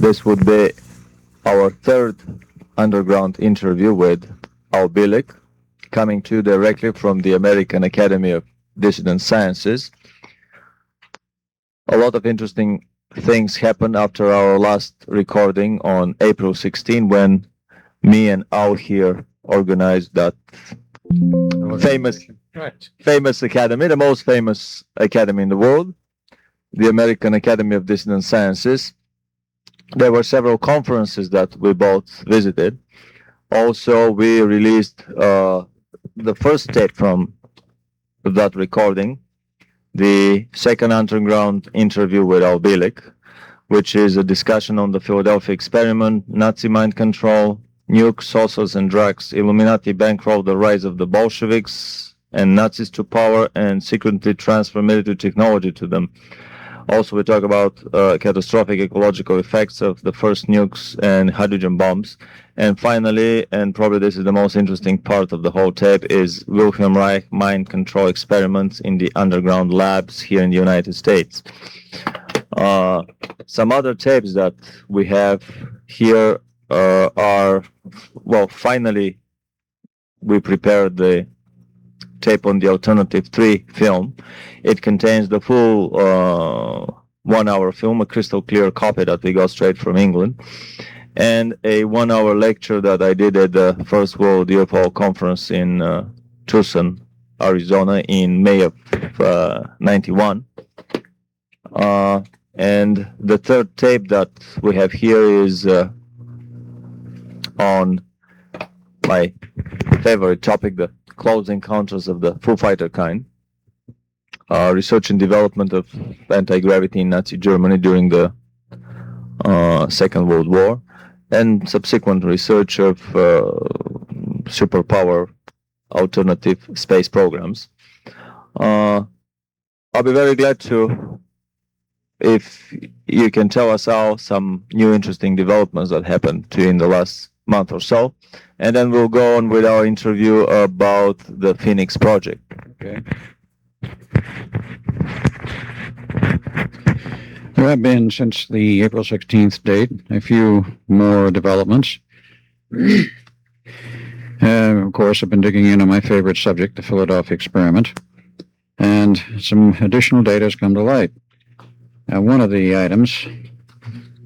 This would be our third underground interview with Al Bilik, coming to you directly from the American Academy of Dissident Sciences. A lot of interesting things happened after our last recording on April 16, when me and Al here organized that famous academy, the most famous academy in the world, the American Academy of Dissident Sciences. There were several conferences that we both visited. Also, we released the first tape from that recording, the second underground interview with Al Bilik, which is a discussion on the Philadelphia experiment, Nazi mind control, nukes, saucers and drugs, Illuminati bankroll the rise of the Bolsheviks and Nazis to power and secretly transfer military technology to them. Also, we talk about catastrophic ecological effects of the first nukes and hydrogen bombs. And finally, and probably this is the most interesting part of the whole tape, is Wilhelm Reich mind control experiments in the underground labs here in the United States. Some other tapes that we have here are, well, finally, we prepared the tape on the Alternative 3 film. It contains the full 1 hour film, a crystal clear copy that we got straight from England, and a 1 hour lecture that I did at the First World UFO Conference in Tucson, Arizona in May of 91. And the third tape that we have here is on my favorite topic, the close encounters of the Foo Fighter kind, research and development of anti-gravity in Nazi Germany during the Second World War, and subsequent research of superpower alternative space programs. I'll be very glad to, if you can tell us all some new interesting developments that happened to you in the last month or so, and then we'll go on with our interview about the Phoenix Project. Okay. There have been, since the April 16th date, a few more developments. Of course, I've been digging in on my favorite subject, the Philadelphia experiment, and some additional data has come to light. One of the items,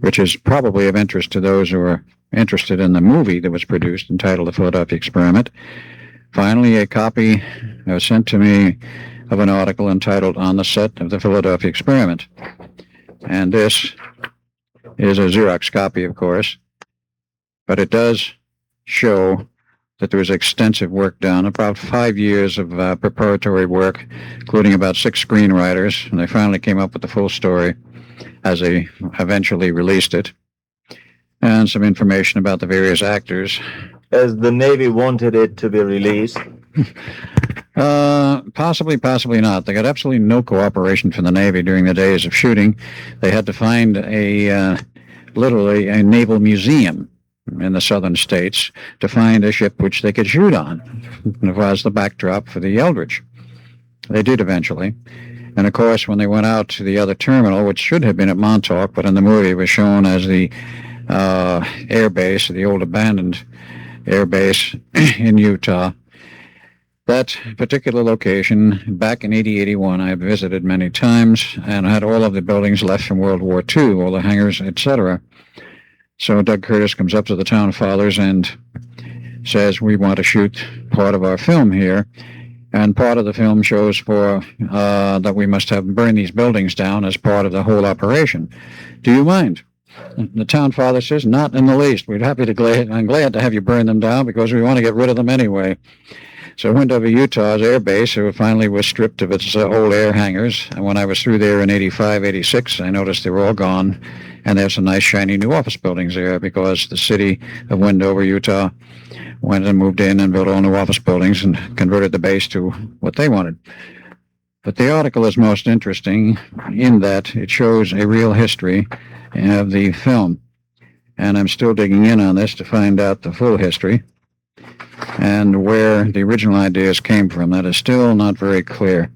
which is probably of interest to those who are interested in the movie that was produced entitled The Philadelphia Experiment, finally a copy was sent to me of an article entitled On the Set of the Philadelphia Experiment. And this is a Xerox copy, of course, but it does show that there was extensive work done, about 5 years of preparatory work, including about 6 screenwriters, and they finally came up with the full story as they eventually released it, and some information about the various actors. As the Navy wanted it to be released? Possibly not. They got absolutely no cooperation from the Navy during the days of shooting. They had to find literally a naval museum in the southern states to find a ship which they could shoot on. It was the backdrop for the Eldridge. They did eventually. And of course, when they went out to the other terminal, which should have been at Montauk, but in the movie was shown as the air base, the old abandoned air base in Utah. That particular location, back in 80-81, I visited many times and had all of the buildings left from World War II, all the hangars, etc. So Doug Curtis comes up to the town fathers and says, we want to shoot part of our film here. And part of the film shows for that we must have burned these buildings down as part of the whole operation. Do you mind? The town father says, not in the least. I'm glad to have you burn them down because we want to get rid of them anyway. So I went over Utah's air base, who finally was stripped of its old air hangars. And when I was through there in 85, 86, I noticed they were all gone. And there's some nice shiny new office buildings there because the city of Wendover, Utah, went and moved in and built all new office buildings and converted the base to what they wanted. But the article is most interesting in that it shows a real history of the film. And I'm still digging in on this to find out the full history and where the original ideas came from. That is still not very clear.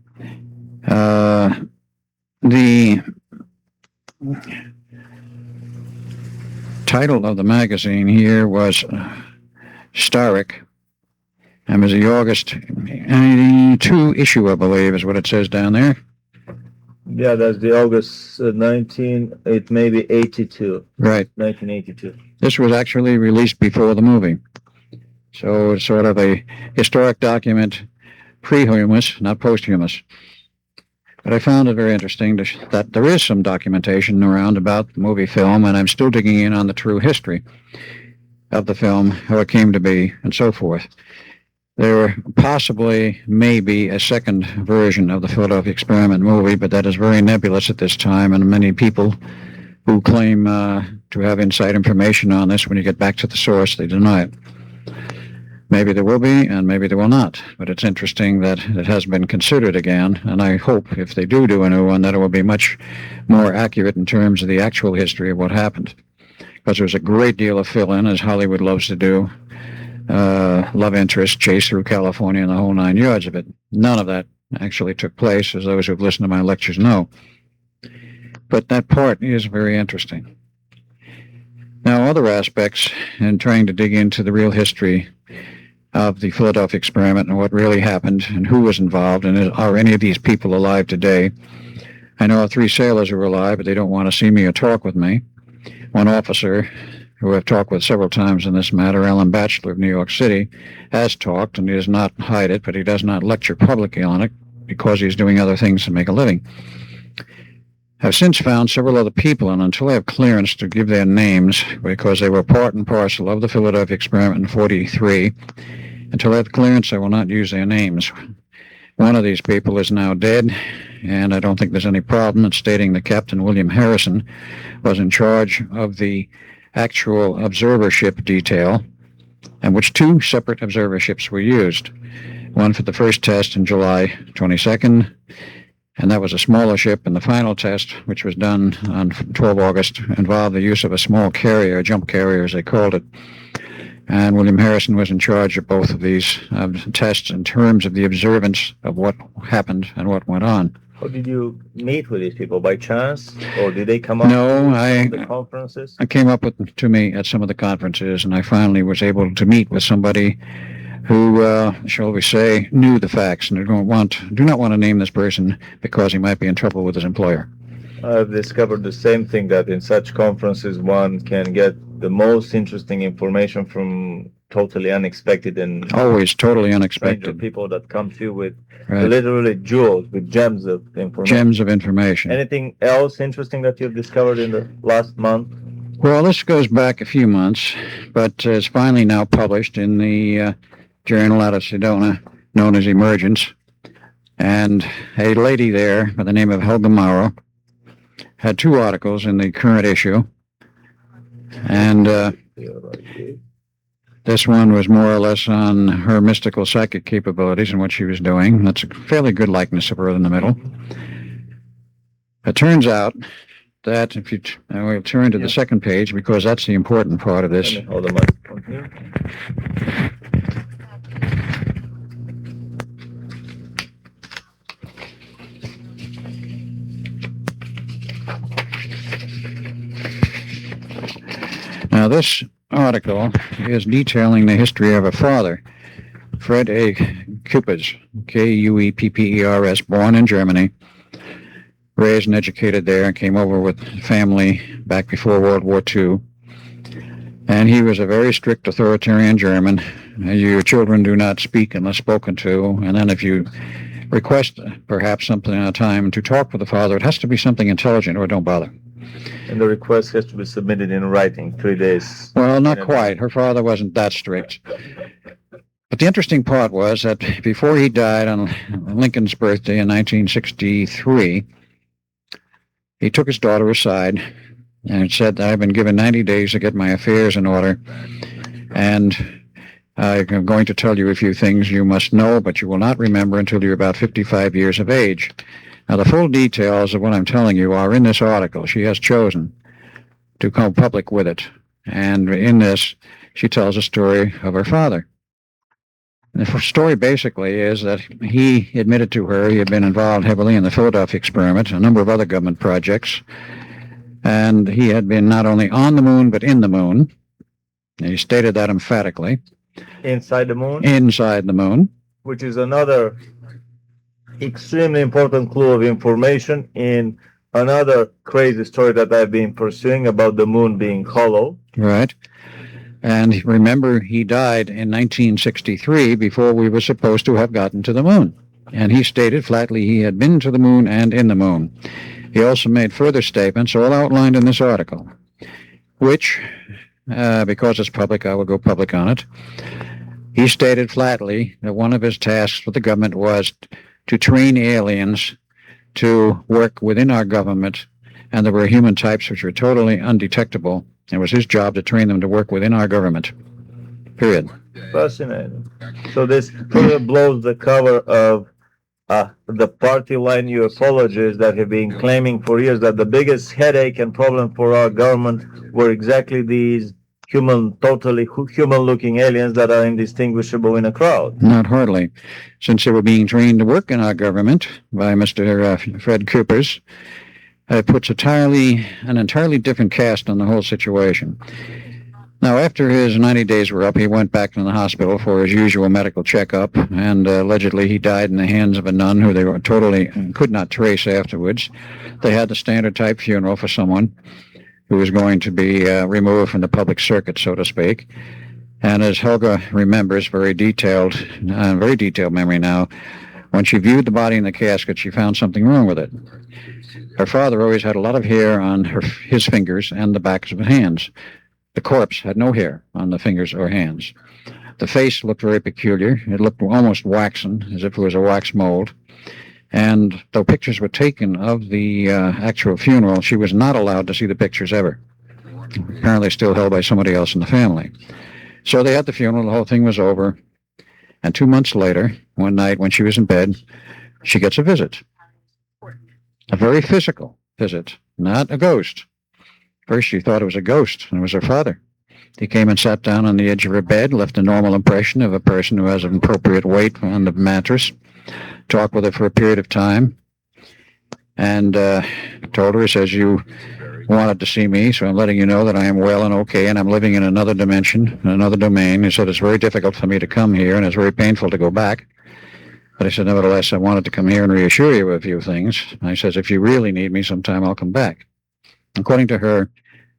title of the magazine here was Starrick, and was the August 92 issue, I believe, is what it says down there. Yeah, that's the August 82. Right. 1982. This was actually released before the movie. So it's sort of a historic document, pre-humous, not posthumous. But I found it very interesting that there is some documentation around about the movie film, and I'm still digging in on the true history of the film, how it came to be, and so forth. There possibly may be a second version of the Philadelphia Experiment movie, but that is very nebulous at this time, and many people who claim to have inside information on this, when you get back to the source, they deny it. Maybe there will be, and maybe there will not. But it's interesting that it has been considered again, and I hope if they do a new one, that it will be much more accurate in terms of the actual history of what happened. Because there's a great deal of fill-in, as Hollywood loves to do. Love interest, chase through California, and the whole 9 yards of it. None of that actually took place, as those who've listened to my lectures know. But that part is very interesting. Now, other aspects in trying to dig into the real history of the Philadelphia Experiment and what really happened and who was involved, and are any of these people alive today? I know of 3 sailors who are alive, but they don't want to see me or talk with me. One officer, who I've talked with several times in this matter, Alan Batchelor of New York City, has talked, and he does not hide it, but he does not lecture publicly on it because he's doing other things to make a living. I've since found several other people, and until I have clearance to give their names, because they were part and parcel of the Philadelphia Experiment in 43, until I have clearance, I will not use their names. One of these people is now dead, and I don't think there's any problem in stating that Captain William Harrison was in charge of the actual observership detail, in which 2 separate observerships were used. One for the first test on July 22nd, and that was a smaller ship, and the final test, which was done on 12 August, involved the use of a small carrier, a jump carrier as they called it. And William Harrison was in charge of both of these tests in terms of the observance of what happened and what went on. How did you meet with these people? By chance? Or did they come up No, to the conferences? I came up to me at some of the conferences, and I finally was able to meet with somebody who, shall we say, knew the facts, and do not want to name this person because he might be in trouble with his employer. I've discovered the same thing, that in such conferences one can get the most interesting information from totally unexpected and always totally stranger unexpected people that come to you with Right. literally jewels, with gems of information. Gems of information. Anything else interesting that you've discovered in the last month? Well, this goes back a few months, but it's finally now published in the journal out of Sedona, known as Emergence. And a lady there by the name of Helga Mauro had 2 articles in the current issue. And this one was more or less on her mystical psychic capabilities and what she was doing. That's a fairly good likeness of her in the middle. It turns out that if you, we'll turn to the second page, because that's the important part of this. Let me hold the microphone here. Now, this article is detailing the history of a father, Fred A. Kuppers, Kueppers, born in Germany, raised and educated there, and came over with family back before World War II. And he was a very strict authoritarian German. Your children do not speak unless spoken to, and then if you request perhaps something at a time to talk with the father, it has to be something intelligent or don't bother. And the request has to be submitted in writing, 3 days. Well, not quite. Her father wasn't that strict. But the interesting part was that before he died on Lincoln's birthday in 1963, he took his daughter aside and said, I've been given 90 days to get my affairs in order, and I'm going to tell you a few things you must know, but you will not remember until you're about 55 years of age. Now, the full details of what I'm telling you are in this article. She has chosen to go public with it. And in this, she tells a story of her father. And the story basically is that he admitted to her he had been involved heavily in the Philadelphia Experiment, a number of other government projects, And he had been not only on the moon, but in the moon. And he stated that emphatically. Inside the moon? Inside the moon. Which is another extremely important clue of information in another crazy story that I've been pursuing about the moon being hollow. Right. And remember, he died in 1963 before we were supposed to have gotten to the moon. And he stated flatly he had been to the moon and in the moon. He also made further statements, all outlined in this article, which, because it's public, I will go public on it. He stated flatly that one of his tasks with the government was to train aliens to work within our government, and there were human types which were totally undetectable. It was his job to train them to work within our government. Period. Fascinating. So this further blows the cover of the party line ufologists that have been claiming for years that the biggest headache and problem for our government were exactly these totally human-looking aliens that are indistinguishable in a crowd. Not hardly. Since they were being trained to work in our government by Mr. Fred Coopers, it puts an entirely different cast on the whole situation. Now, after his 90 days were up, he went back to the hospital for his usual medical checkup, and allegedly he died in the hands of a nun who they were totally could not trace afterwards. They had the standard type funeral for someone who was going to be removed from the public circuit, so to speak. And as Helga remembers, very detailed memory now, when she viewed the body in the casket, she found something wrong with it. Her father always had a lot of hair on his fingers and the backs of his hands. The corpse had no hair on the fingers or hands. The face looked very peculiar. It looked almost waxen, as if it was a wax mold. And though pictures were taken of the actual funeral, she was not allowed to see the pictures ever. Apparently still held by somebody else in the family. So they had the funeral, the whole thing was over. And 2 months later, one night when she was in bed, she gets a visit. A very physical visit, not a ghost. First she thought it was a ghost, and it was her father. He came and sat down on the edge of her bed, left a normal impression of a person who has an appropriate weight on the mattress, talked with her for a period of time, and told her, he says, you wanted to see me, so I'm letting you know that I am well and okay, and I'm living in another dimension, in another domain. He said, it's very difficult for me to come here, and it's very painful to go back. But he said, nevertheless, I wanted to come here and reassure you of a few things. And he says, if you really need me sometime, I'll come back. According to her,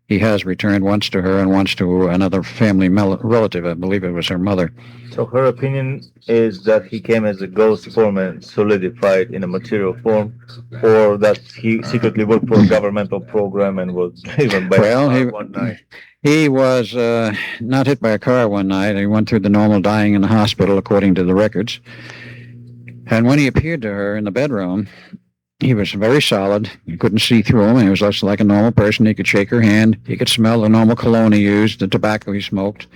he has returned once to her and once to another family relative. I believe it was her mother. So her opinion is that he came as a ghost form and solidified in a material form, or that he secretly worked for a governmental program and was driven by a car one night. He was not hit by a car one night. He went through the normal dying in the hospital, according to the records. And when he appeared to her in the bedroom, he was very solid. You couldn't see through him. He was just like a normal person. He could shake her hand. He could smell the normal cologne he used, the tobacco he smoked.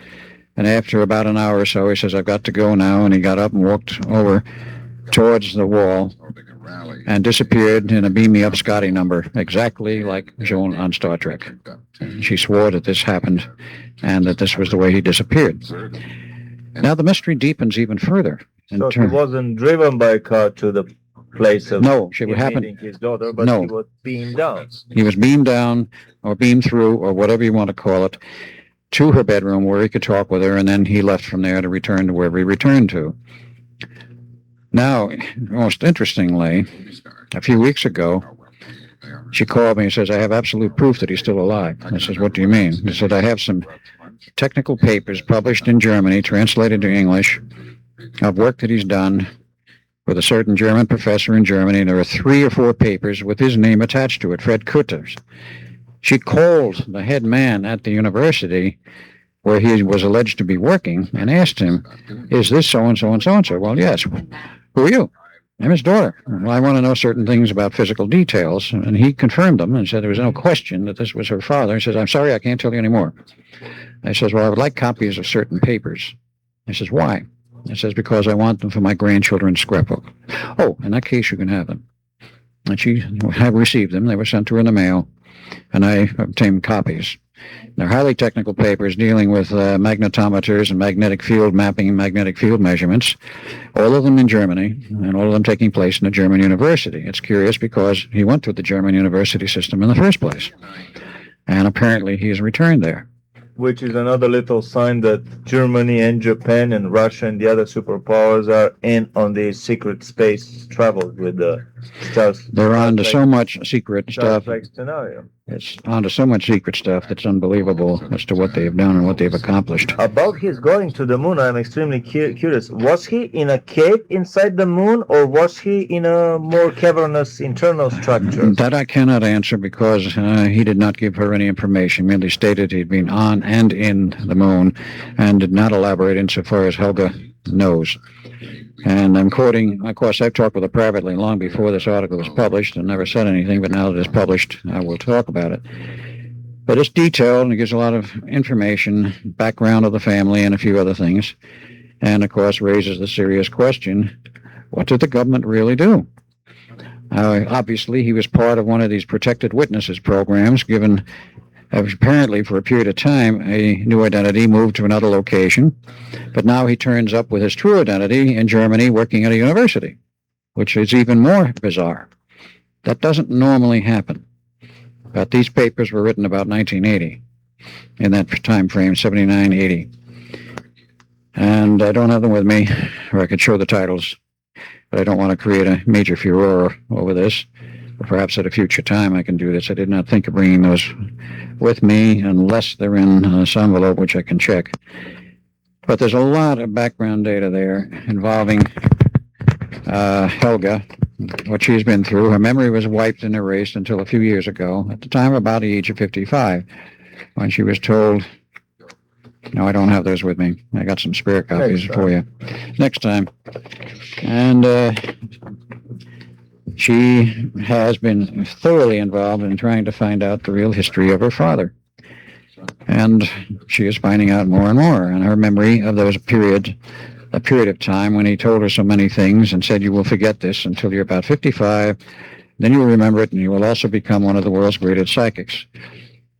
And after about an hour or so, he says, I've got to go now. And he got up and walked over towards the wall and disappeared in a Beam Me Up Scotty number, exactly like Joan on Star Trek. She swore that this happened and that this was the way he disappeared. Now the mystery deepens even further. So he wasn't driven by a car to the place of meeting his daughter, but he was beamed down. He was beamed down or beamed through or whatever you want to call it to her bedroom where he could talk with her, and then he left from there to return to wherever he returned to. Now, most interestingly, a few weeks ago, she called me and says, I have absolute proof that he's still alive. I says, what do you mean? He said, I have some technical papers published in Germany, translated to English, of work that he's done with a certain German professor in Germany. There are 3 or 4 papers with his name attached to it, Fred Coopers. She called the head man at the university where he was alleged to be working and asked him, is this so-and-so and so-and-so? Well, yes. Who are you? I'm his daughter. Well, I want to know certain things about physical details. And he confirmed them and said there was no question that this was her father. He says, I'm sorry, I can't tell you anymore. I says, well, I would like copies of certain papers. He says, why? I says, because I want them for my grandchildren's scrapbook. Oh, in that case, you can have them. And she had received them. They were sent to her in the mail, and I obtained copies. They're highly technical papers dealing with magnetometers and magnetic field mapping and magnetic field measurements, all of them in Germany, and all of them taking place in a German university. It's curious because he went through the German university system in the first place, and apparently he's returned there. Which is another little sign that Germany and Japan and Russia and the other superpowers are in on the secret space travel with the stars. They're on to so much secret Star stuff. Trek scenario. It's on to so much secret stuff that's unbelievable as to what they've done and what they've accomplished. About his going to the moon, I'm extremely curious. Was he in a cave inside the moon, or was he in a more cavernous internal structure? That I cannot answer because he did not give her any information, merely stated he'd been on and in the moon and did not elaborate insofar as Helga knows. And I'm quoting, of course, I've talked with her privately long before this article was published and never said anything, but now that it's published, I will talk about it. But it's detailed and it gives a lot of information, background of the family and a few other things. And, of course, raises the serious question, what did the government really do? Obviously, he was part of one of these protected witnesses programs, given apparently for a period of time a new identity, moved to another location, but now he turns up with his true identity in Germany working at a university, which is even more bizarre. That doesn't normally happen. But these papers were written about 1980, in that time frame, 79, 80. And I don't have them with me, or I could show the titles, but I don't want to create a major furor over this. Perhaps at a future time I can do this. I did not think of bringing those with me unless they're in this envelope, which I can check. But there's a lot of background data there involving Helga, what she's been through. Her memory was wiped and erased until a few years ago, at the time about the age of 55, when she was told, no, I don't have those with me. I got some spare copies for you. Next time. And she has been thoroughly involved in trying to find out the real history of her father. And she is finding out more and more. And her memory of those period of time when he told her so many things and said, you will forget this until you're about 55, then you will remember it, and you will also become one of the world's greatest psychics.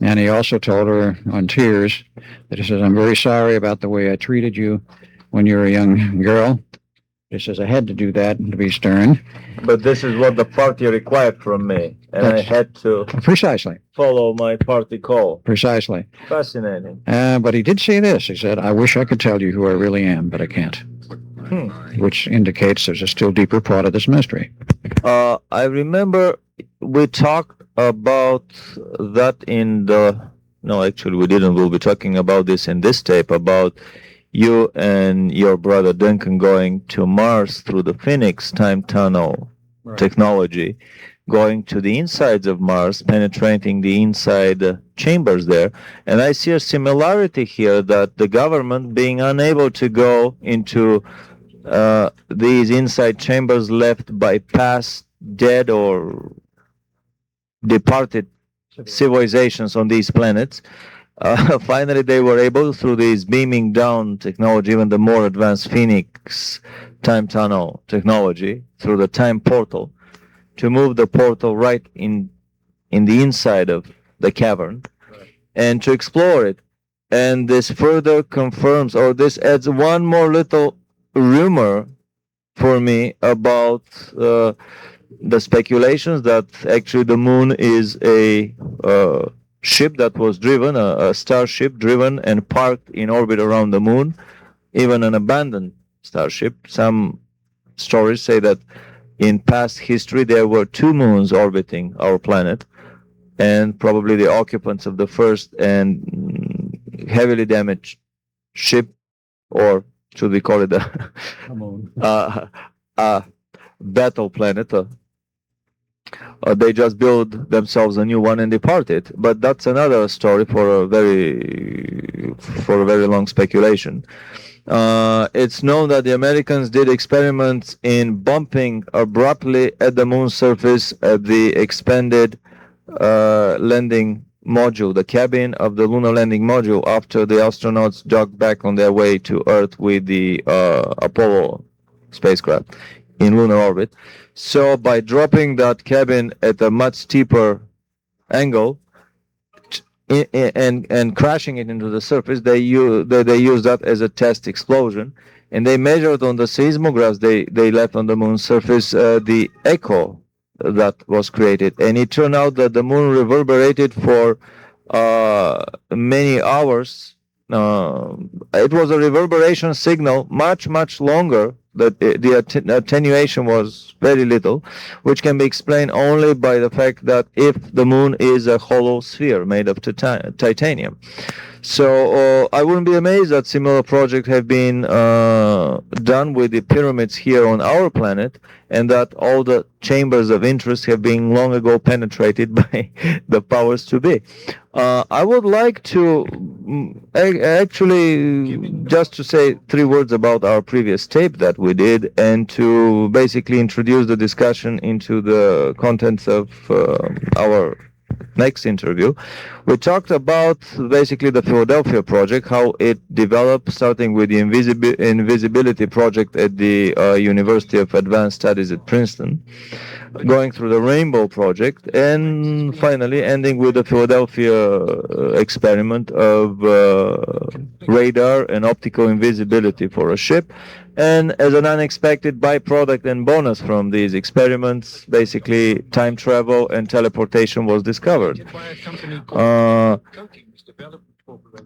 And he also told her on tears that he says, I'm very sorry about the way I treated you when you were a young girl. He says, I had to do that to be stern. But this is what the party required from me, and I had to precisely follow my party call. Precisely. Fascinating. But he did say this. He said, I wish I could tell you who I really am, but I can't. Which indicates there's a still deeper part of this mystery. I remember we talked about that in the... No, actually we didn't. We'll be talking about this in this tape, about you and your brother Duncan going to Mars through the Phoenix time tunnel technology, going to the insides of Mars, penetrating the inside chambers there. And I see a similarity here, that the government being unable to go into these inside chambers left by past dead or departed civilizations on these planets. Finally, they were able, through this beaming down technology, even the more advanced Phoenix time tunnel technology, through the time portal, to move the portal right in the inside of the cavern and to explore it. And this further confirms, or this adds one more little rumor for me about the speculations that actually the moon is a ship that was driven, a starship driven and parked in orbit around the moon, even an abandoned starship. Some stories say that in past history there were two moons orbiting our planet, and probably the occupants of the first and heavily damaged ship, or should we call it a battle planet, they just built themselves a new one and departed. But that's another story for a very long speculation. It's known that the Americans did experiments in bumping abruptly at the moon's surface at the expanded landing module, the cabin of the lunar landing module, after the astronauts docked back on their way to Earth with the Apollo spacecraft in lunar orbit. So by dropping that cabin at a much steeper angle, and crashing it into the surface, they use that as a test explosion, and they measured on the seismographs they left on the moon's surface the echo that was created, and it turned out that the moon reverberated for many hours. It was a reverberation signal much longer. That the attenuation was very little, which can be explained only by the fact that if the moon is a hollow sphere made of titanium. So I wouldn't be amazed that similar projects have been done with the pyramids here on our planet, and that all the chambers of interest have been long ago penetrated by the powers to be. I would like to actually just to say 3 words about our previous tape that we did, and to basically introduce the discussion into the contents of our next interview. We talked about basically the Philadelphia project, how it developed, starting with the invisibility project at the University of Advanced Studies at Princeton, going through the Rainbow project, and finally ending with the Philadelphia experiment of radar and optical invisibility for a ship. And as an unexpected byproduct and bonus from these experiments, basically time travel and teleportation was discovered.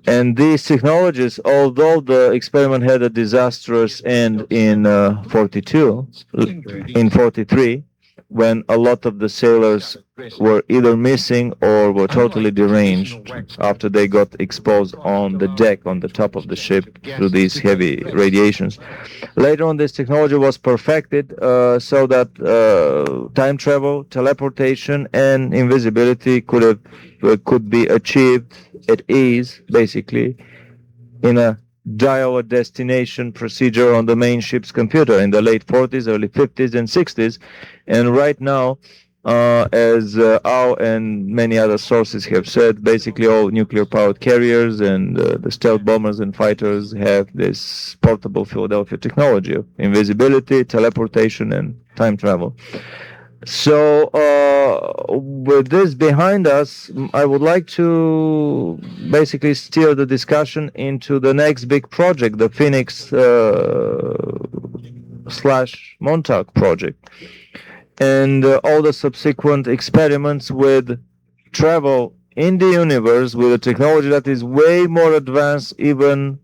And these technologies, although the experiment had a disastrous end in 43, when a lot of the sailors were either missing or were totally deranged after they got exposed on the deck, on the top of the ship, through these heavy radiations. Later on, this technology was perfected so that time travel, teleportation, and invisibility could be achieved at ease, basically, in a dial a destination procedure on the main ship's computer in the late 40s, early 50s, and 60s. And right now, as Al and many other sources have said, basically all nuclear-powered carriers and the stealth bombers and fighters have this portable Philadelphia technology of invisibility, teleportation, and time travel. So with this behind us, I would like to basically steer the discussion into the next big project, the Phoenix / Montauk project, and all the subsequent experiments with travel in the universe with a technology that is way more advanced even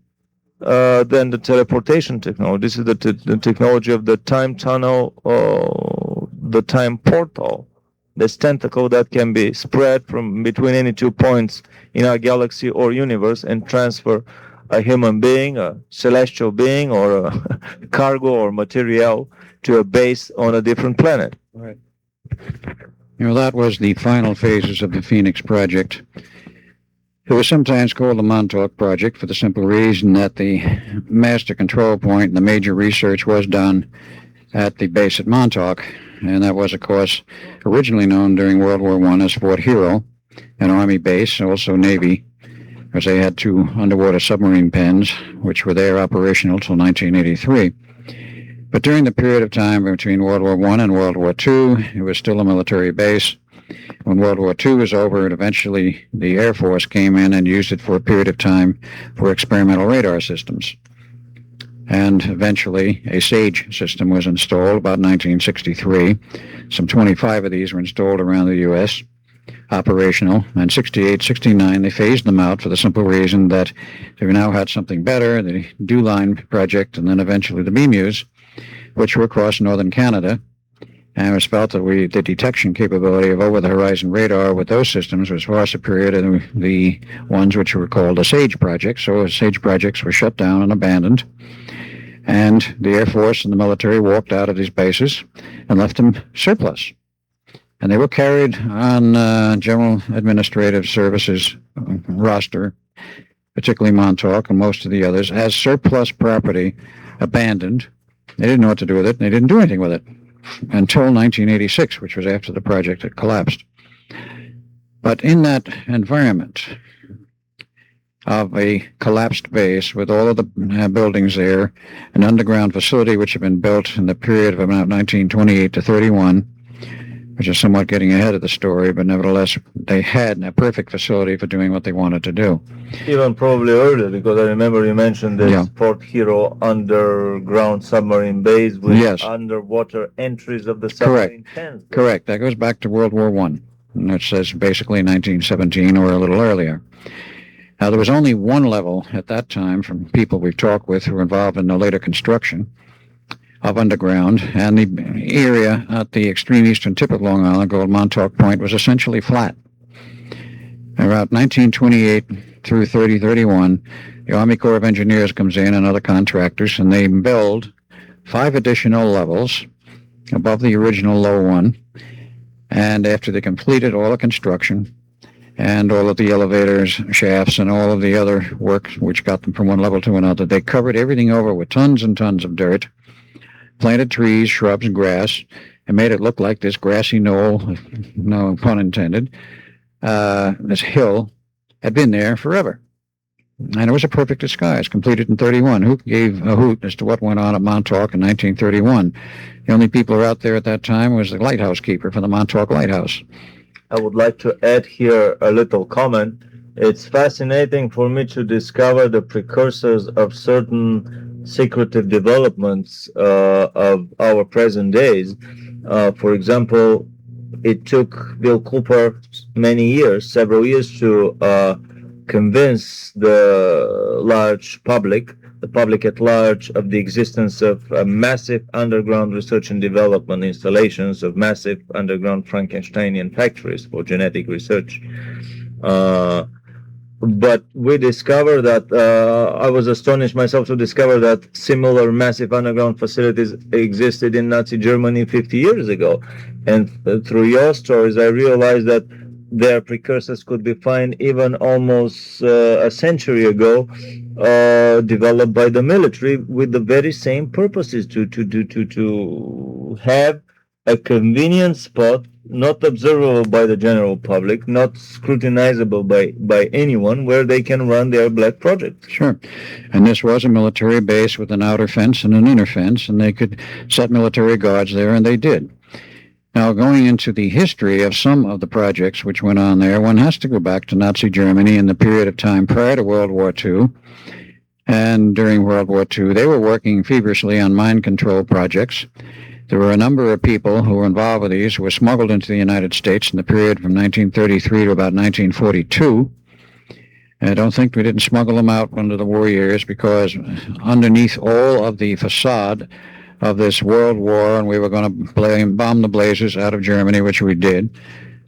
than the teleportation technology. This is the technology of the time tunnel, the time portal, this tentacle that can be spread from between any 2 points in our galaxy or universe and transfer a human being, a celestial being, or a cargo or material to a base on a different planet. Right. That was the final phases of the Phoenix project. It was sometimes called the Montauk Project for the simple reason that the master control point and the major research was done at the base at Montauk, and that was, of course, originally known during World War I as Fort Hero, an Army base, also Navy, because they had 2 underwater submarine pens, which were there operational till 1983. But during the period of time between World War I and World War II, it was still a military base. When World War II was over, and eventually the Air Force came in and used it for a period of time for experimental radar systems. And eventually a SAGE system was installed about 1963. Some 25 of these were installed around the U.S., operational. And 68, 69, they phased them out for the simple reason that they now had something better, the DuLine project, and then eventually the BMUs, which were across northern Canada. And it was felt that the detection capability of over-the-horizon radar with those systems was far superior to the ones which were called the SAGE projects. So the SAGE projects were shut down and abandoned. And the Air Force and the military walked out of these bases and left them surplus. And they were carried on General Administrative Services roster, particularly Montauk and most of the others, as surplus property, abandoned. They didn't know what to do with it, and they didn't do anything with it until 1986, which was after the project had collapsed. But in that environment of a collapsed base with all of the buildings there, an underground facility which had been built in the period of about 1928 to 31, which is somewhat getting ahead of the story, but nevertheless, they had a perfect facility for doing what they wanted to do. Even probably earlier, because I remember you mentioned this Yeah. Port Hero underground submarine base with Yes. underwater entries of the submarine pens. Correct. That goes back to World War I. And it says basically 1917 or a little earlier. Now, there was only one level at that time from people we've talked with who were involved in the later construction of underground, and the area at the extreme eastern tip of Long Island, called Montauk Point, was essentially flat. Around 1928 through 30-31, the Army Corps of Engineers comes in and other contractors, and they build 5 additional levels above the original low one. And after they completed all the construction and all of the elevators, shafts, and all of the other work which got them from one level to another, they covered everything over with tons and tons of dirt, planted trees, shrubs, and grass, and made it look like this grassy knoll, no pun intended, this hill had been there forever. And it was a perfect disguise, completed in 31. Who gave a hoot as to what went on at Montauk in 1931? The only people who were out there at that time was the lighthouse keeper for the Montauk Lighthouse. I would like to add here a little comment. It's fascinating for me to discover the precursors of certain secretive developments of our present days. For example, it took Bill Cooper several years to convince the public at large, of the existence of massive underground research and development installations, of massive underground Frankensteinian factories for genetic research. But we discovered that, I was astonished myself to discover that similar massive underground facilities existed in Nazi Germany 50 years ago. And through your stories, I realized that their precursors could be found even almost a century ago, developed by the military with the very same purposes, to have a convenient spot, not observable by the general public, not scrutinizable by anyone, where they can run their black projects. Sure. And this was a military base with an outer fence and an inner fence, and they could set military guards there, and they did. Now, going into the history of some of the projects which went on there, one has to go back to Nazi Germany in the period of time prior to World War II. And during World War II, they were working feverishly on mind control projects. There were a number of people who were involved with these who were smuggled into the United States in the period from 1933 to about 1942. I don't think we didn't smuggle them out under the war years, because underneath all of the facade of this world war, and we were going to bomb the blazes out of Germany, which we did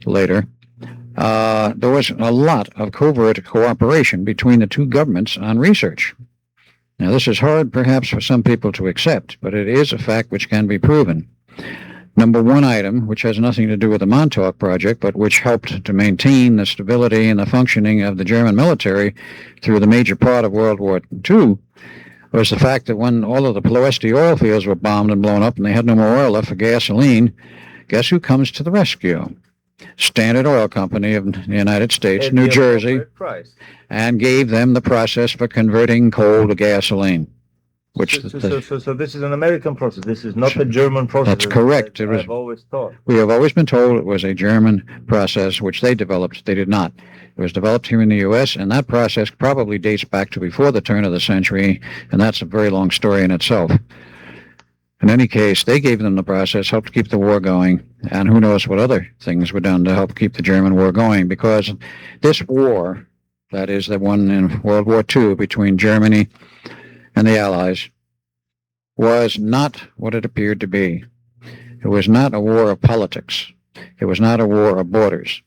later, there was a lot of covert cooperation between the two governments on research. Now, this is hard perhaps for some people to accept, but it is a fact which can be proven. Number one item, which has nothing to do with the Montauk project, but which helped to maintain the stability and the functioning of the German military through the major part of World War II, was the fact that when all of the Ploesti oil fields were bombed and blown up and they had no more oil left for gasoline, guess who comes to the rescue? Standard Oil Company of the United States, New Jersey, and gave them the process for converting coal to gasoline. So this is an American process. This is not a German process. That's correct. I've always thought. We have always been told it was a German process, which they developed. They did not. It was developed here in the U.S., and that process probably dates back to before the turn of the century, and that's a very long story in itself. In any case, they gave them the process, helped keep the war going, and who knows what other things were done to help keep the German war going, because this war, that is the one in World War II between Germany and the Allies, was not what it appeared to be. It was not a war of politics. It was not a war of borders.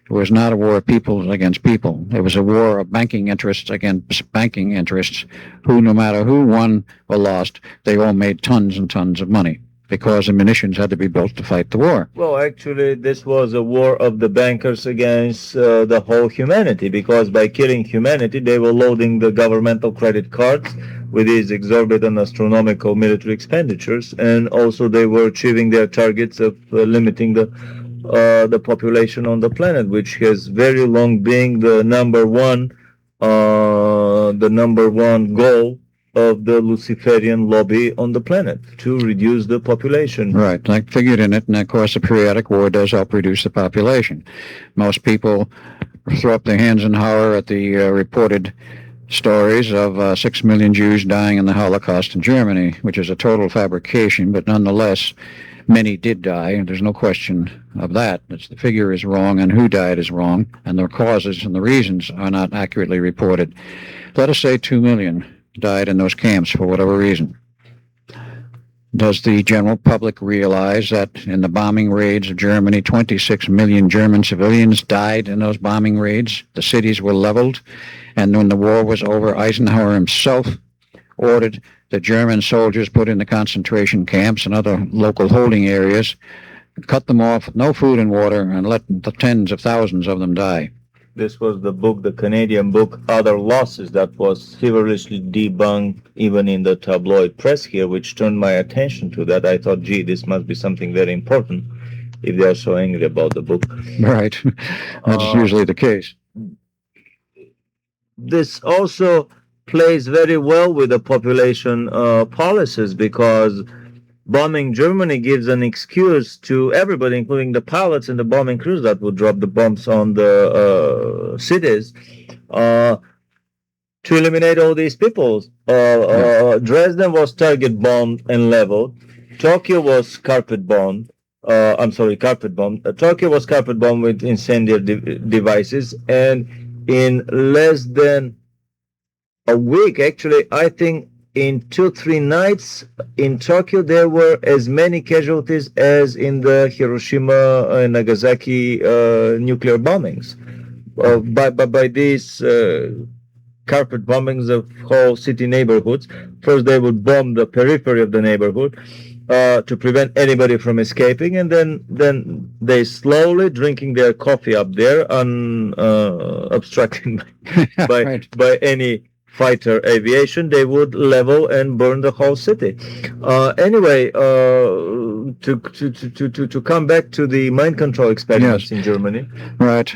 It was not a war of people against people. It was a war of banking interests against banking interests, who, no matter who won or lost, they all made tons and tons of money, because the munitions had to be built to fight the war. Well, actually, this was a war of the bankers against the whole humanity, because by killing humanity, they were loading the governmental credit cards with these exorbitant astronomical military expenditures, and also they were achieving their targets of limiting the population on the planet, which has very long been the number one goal of the Luciferian lobby on the planet to reduce the population. Right, I figured in it, and of course, a periodic war does help reduce the population. Most people throw up their hands in horror at the reported stories of 6 million Jews dying in the Holocaust in Germany, which is a total fabrication, but nonetheless, many did die, and there's no question of that. The figure is wrong, and who died is wrong, and the causes and the reasons are not accurately reported. Let us say 2 million died in those camps for whatever reason. Does the general public realize that in the bombing raids of Germany, 26 million German civilians died in those bombing raids? The cities were leveled, and when the war was over, Eisenhower himself ordered the German soldiers put in the concentration camps and other local holding areas, cut them off, no food and water, and let the tens of thousands of them die. This was the book, the Canadian book, Other Losses, that was feverishly debunked even in the tabloid press here, which turned my attention to that. I thought, gee, this must be something very important if they are so angry about the book. Right. That's usually the case. This also plays very well with the population policies, because bombing Germany gives an excuse to everybody, including the pilots and the bombing crews that would drop the bombs on the cities, to eliminate all these people. Dresden was target bombed and leveled. Tokyo was carpet bombed. Carpet bombed. Tokyo was carpet bombed with incendiary devices, and in less than a week, actually, I think in 2-3 nights in Tokyo, there were as many casualties as in the Hiroshima and Nagasaki nuclear bombings. By these carpet bombings of whole city neighborhoods. First, they would bomb the periphery of the neighborhood to prevent anybody from escaping, and then they slowly drinking their coffee up there, unobstructed by any fighter aviation, they would level and burn the whole city. Anyway, to come back to the mind control experiments in Germany. Right.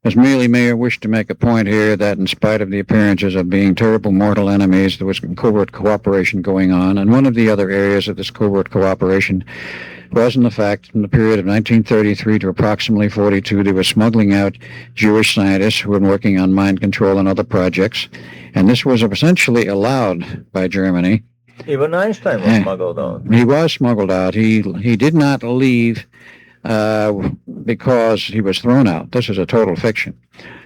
As Mealy Mayer wished to make a point here that in spite of the appearances of being terrible mortal enemies, there was covert cooperation going on, and one of the other areas of this covert cooperation was in the fact from the period of 1933 to approximately 42, they were smuggling out Jewish scientists who were working on mind control and other projects, and this was essentially allowed by Germany. Even Einstein was smuggled out. He was smuggled out. He did not leave because he was thrown out. This is a total fiction.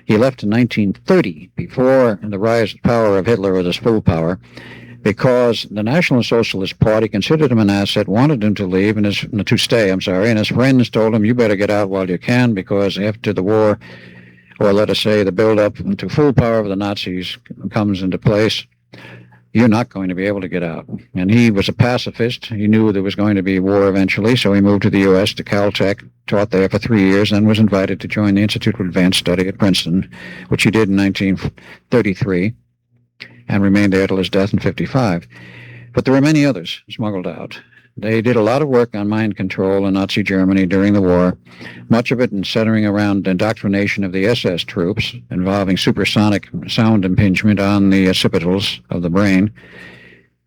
He left in 1930, before the rise to power of Hitler, or this full power, because the National Socialist Party considered him an asset, wanted him to leave, and to stay, and his friends told him, you better get out while you can, because after the war, or let us say the build-up to full power of the Nazis comes into place, you're not going to be able to get out. And he was a pacifist. He knew there was going to be war eventually, so he moved to the U.S., to Caltech, taught there for 3 years, and was invited to join the Institute for Advanced Study at Princeton, which he did in 1933, and remained there till his death in 1955. But there were many others smuggled out. They did a lot of work on mind control in Nazi Germany during the war, much of it centering around indoctrination of the SS troops, involving supersonic sound impingement on the occipitals of the brain,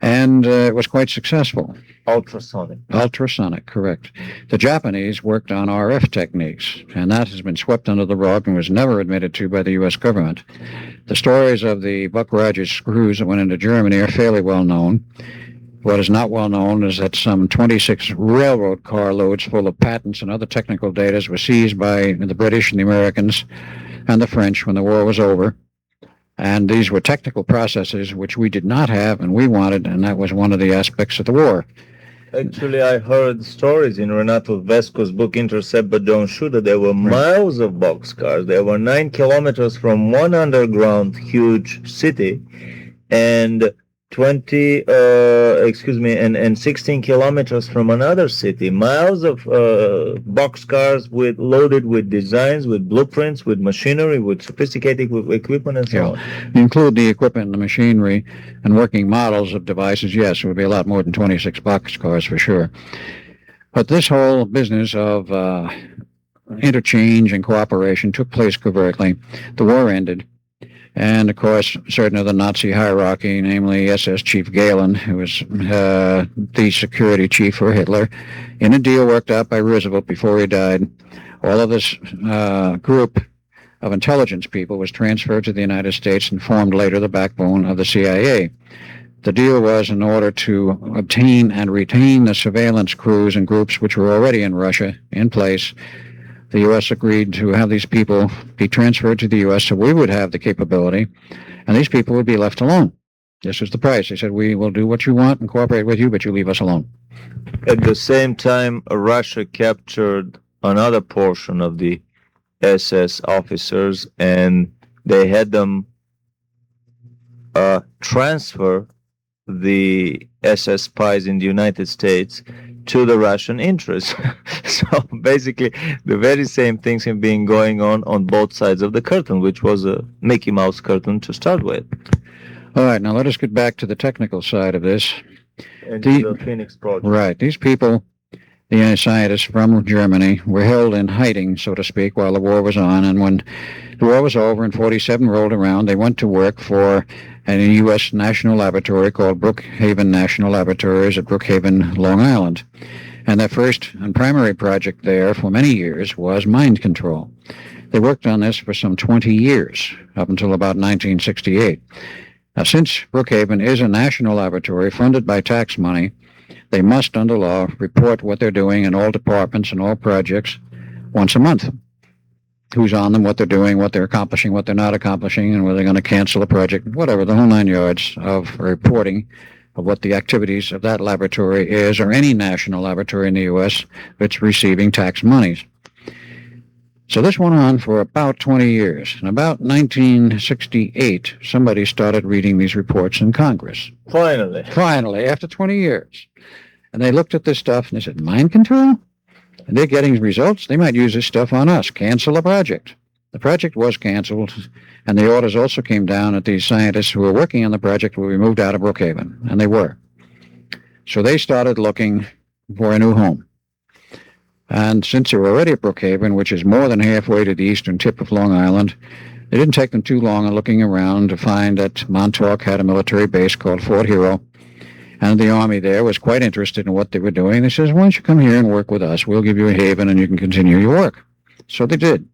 and it was quite successful. Ultrasonic. Ultrasonic, correct. The Japanese worked on RF techniques, and that has been swept under the rug and was never admitted to by the U.S. government. The stories of the Buck Rogers screws that went into Germany are fairly well known. What is not well known is that some 26 railroad car loads full of patents and other technical data were seized by the British and the Americans and the French when the war was over. And these were technical processes which we did not have and we wanted, and that was one of the aspects of the war. Actually, I heard stories in Renato Vesco's book Intercept But Don't Shoot that there were miles of boxcars. There were 9 kilometers from one underground huge city, and 16 kilometers from another city, miles of boxcars loaded with designs, with blueprints, with machinery, with sophisticated equipment, and so on. Include the equipment and the machinery and working models of devices, yes, it would be a lot more than 26 boxcars for sure. But this whole business of interchange and cooperation took place covertly. The war ended. And, of course, certain of the Nazi hierarchy, namely SS Chief Gehlen, who was the security chief for Hitler, in a deal worked out by Roosevelt before he died, all of this group of intelligence people was transferred to the United States and formed later the backbone of the CIA. The deal was in order to obtain and retain the surveillance crews and groups which were already in Russia in place. The U.S. agreed to have these people be transferred to the U.S. so we would have the capability, and these people would be left alone. This was the price. They said, we will do what you want and cooperate with you, but you leave us alone. At the same time, Russia captured another portion of the SS officers, and they had them transfer the SS spies in the United States to the Russian interests. So basically, the very same things have been going on both sides of the curtain, which was a Mickey Mouse curtain to start with. All right, now let us get back to the technical side of this. And the Phoenix Project. Right, these people, the scientists from Germany, were held in hiding, so to speak, while the war was on. And when the war was over and 47 rolled around, they went to work for a U.S. national laboratory called Brookhaven National Laboratories at Brookhaven, Long Island. And their first and primary project there for many years was mind control. They worked on this for some 20 years, up until about 1968. Now, since Brookhaven is a national laboratory funded by tax money, they must, under law, report what they're doing in all departments and all projects once a month. Who's on them, what they're doing, what they're accomplishing, what they're not accomplishing, and whether they're going to cancel a project, whatever, the whole 9 yards of reporting of what the activities of that laboratory is, or any national laboratory in the U.S. that's receiving tax monies. So this went on for about 20 years. In about 1968, somebody started reading these reports in Congress. Finally, after 20 years. And they looked at this stuff and they said, mind control? And they're getting results. They might use this stuff on us. Cancel the project. The project was canceled, and the orders also came down that these scientists who were working on the project would be moved out of Brookhaven, and they were. So they started looking for a new home. And since they were already at Brookhaven, which is more than halfway to the eastern tip of Long Island, it didn't take them too long in looking around to find that Montauk had a military base called Fort Hero. And the Army there was quite interested in what they were doing. They said, why don't you come here and work with us? We'll give you a haven and you can continue your work. So they did.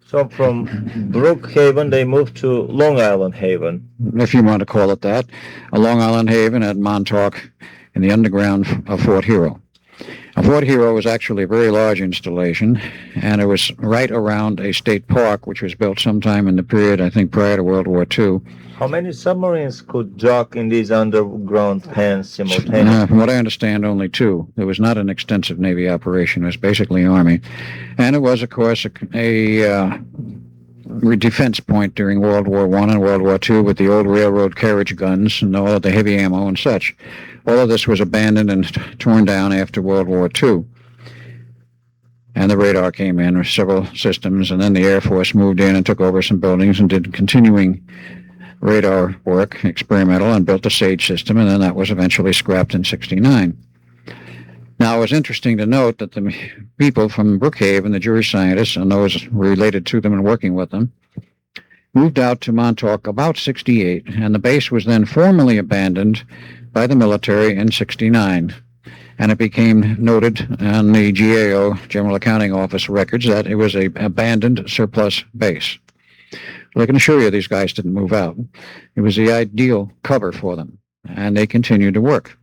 So from Brookhaven, they moved to Long Island Haven. If you want to call it that. A Long Island Haven at Montauk in the underground of Fort Hero. Now, Fort Hero was actually a very large installation, and it was right around a state park, which was built sometime in the period, I think, prior to World War II. How many submarines could dock in these underground pens simultaneously? From what I understand, only 2. It was not an extensive Navy operation. It was basically Army. And it was, of course, a defense point during World War I and World War II with the old railroad carriage guns and all of the heavy ammo and such. All of this was abandoned and torn down after World War II. And the radar came in with several systems, and then the Air Force moved in and took over some buildings and did continuing radar work, experimental, and built the SAGE system, and then that was eventually scrapped in '69. Now, it was interesting to note that the people from Brookhaven, the Jewish scientists, and those related to them and working with them, moved out to Montauk about '68, and the base was then formally abandoned by the military in '69. And it became noted on the GAO, General Accounting Office records, that it was an abandoned surplus base. Well, I can assure you these guys didn't move out. It was the ideal cover for them, and they continued to work.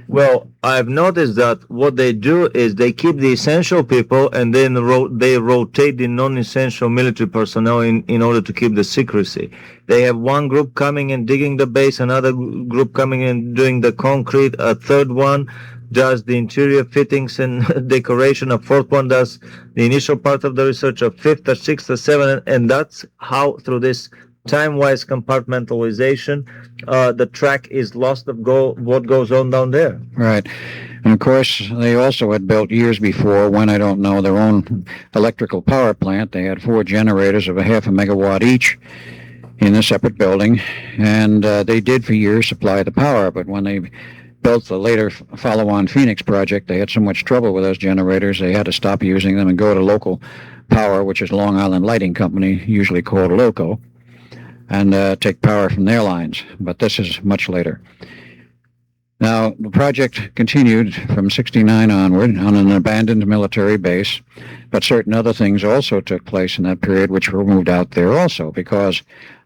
Well, I've noticed that what they do is they keep the essential people, and then they rotate the non-essential military personnel in order to keep the secrecy. They have one group coming and digging the base, another group coming and doing the concrete, a third one does the interior fittings and decoration, a fourth one does the initial part of the research, a fifth, a sixth, a seventh, and that's how, through this time-wise compartmentalization, the track is lost of what goes on down there. Right. And of course, they also had built years before, when I don't know, their own electrical power plant. They had 4 generators of a half a megawatt each in a separate building, and they did for years supply the power, but when they built the later follow-on Phoenix project, they had so much trouble with those generators, they had to stop using them and go to local power, which is Long Island Lighting Company, usually called LOCO, and take power from their lines. But this is much later. Now, the project continued from 69 onward on an abandoned military base, but certain other things also took place in that period which were moved out there also, because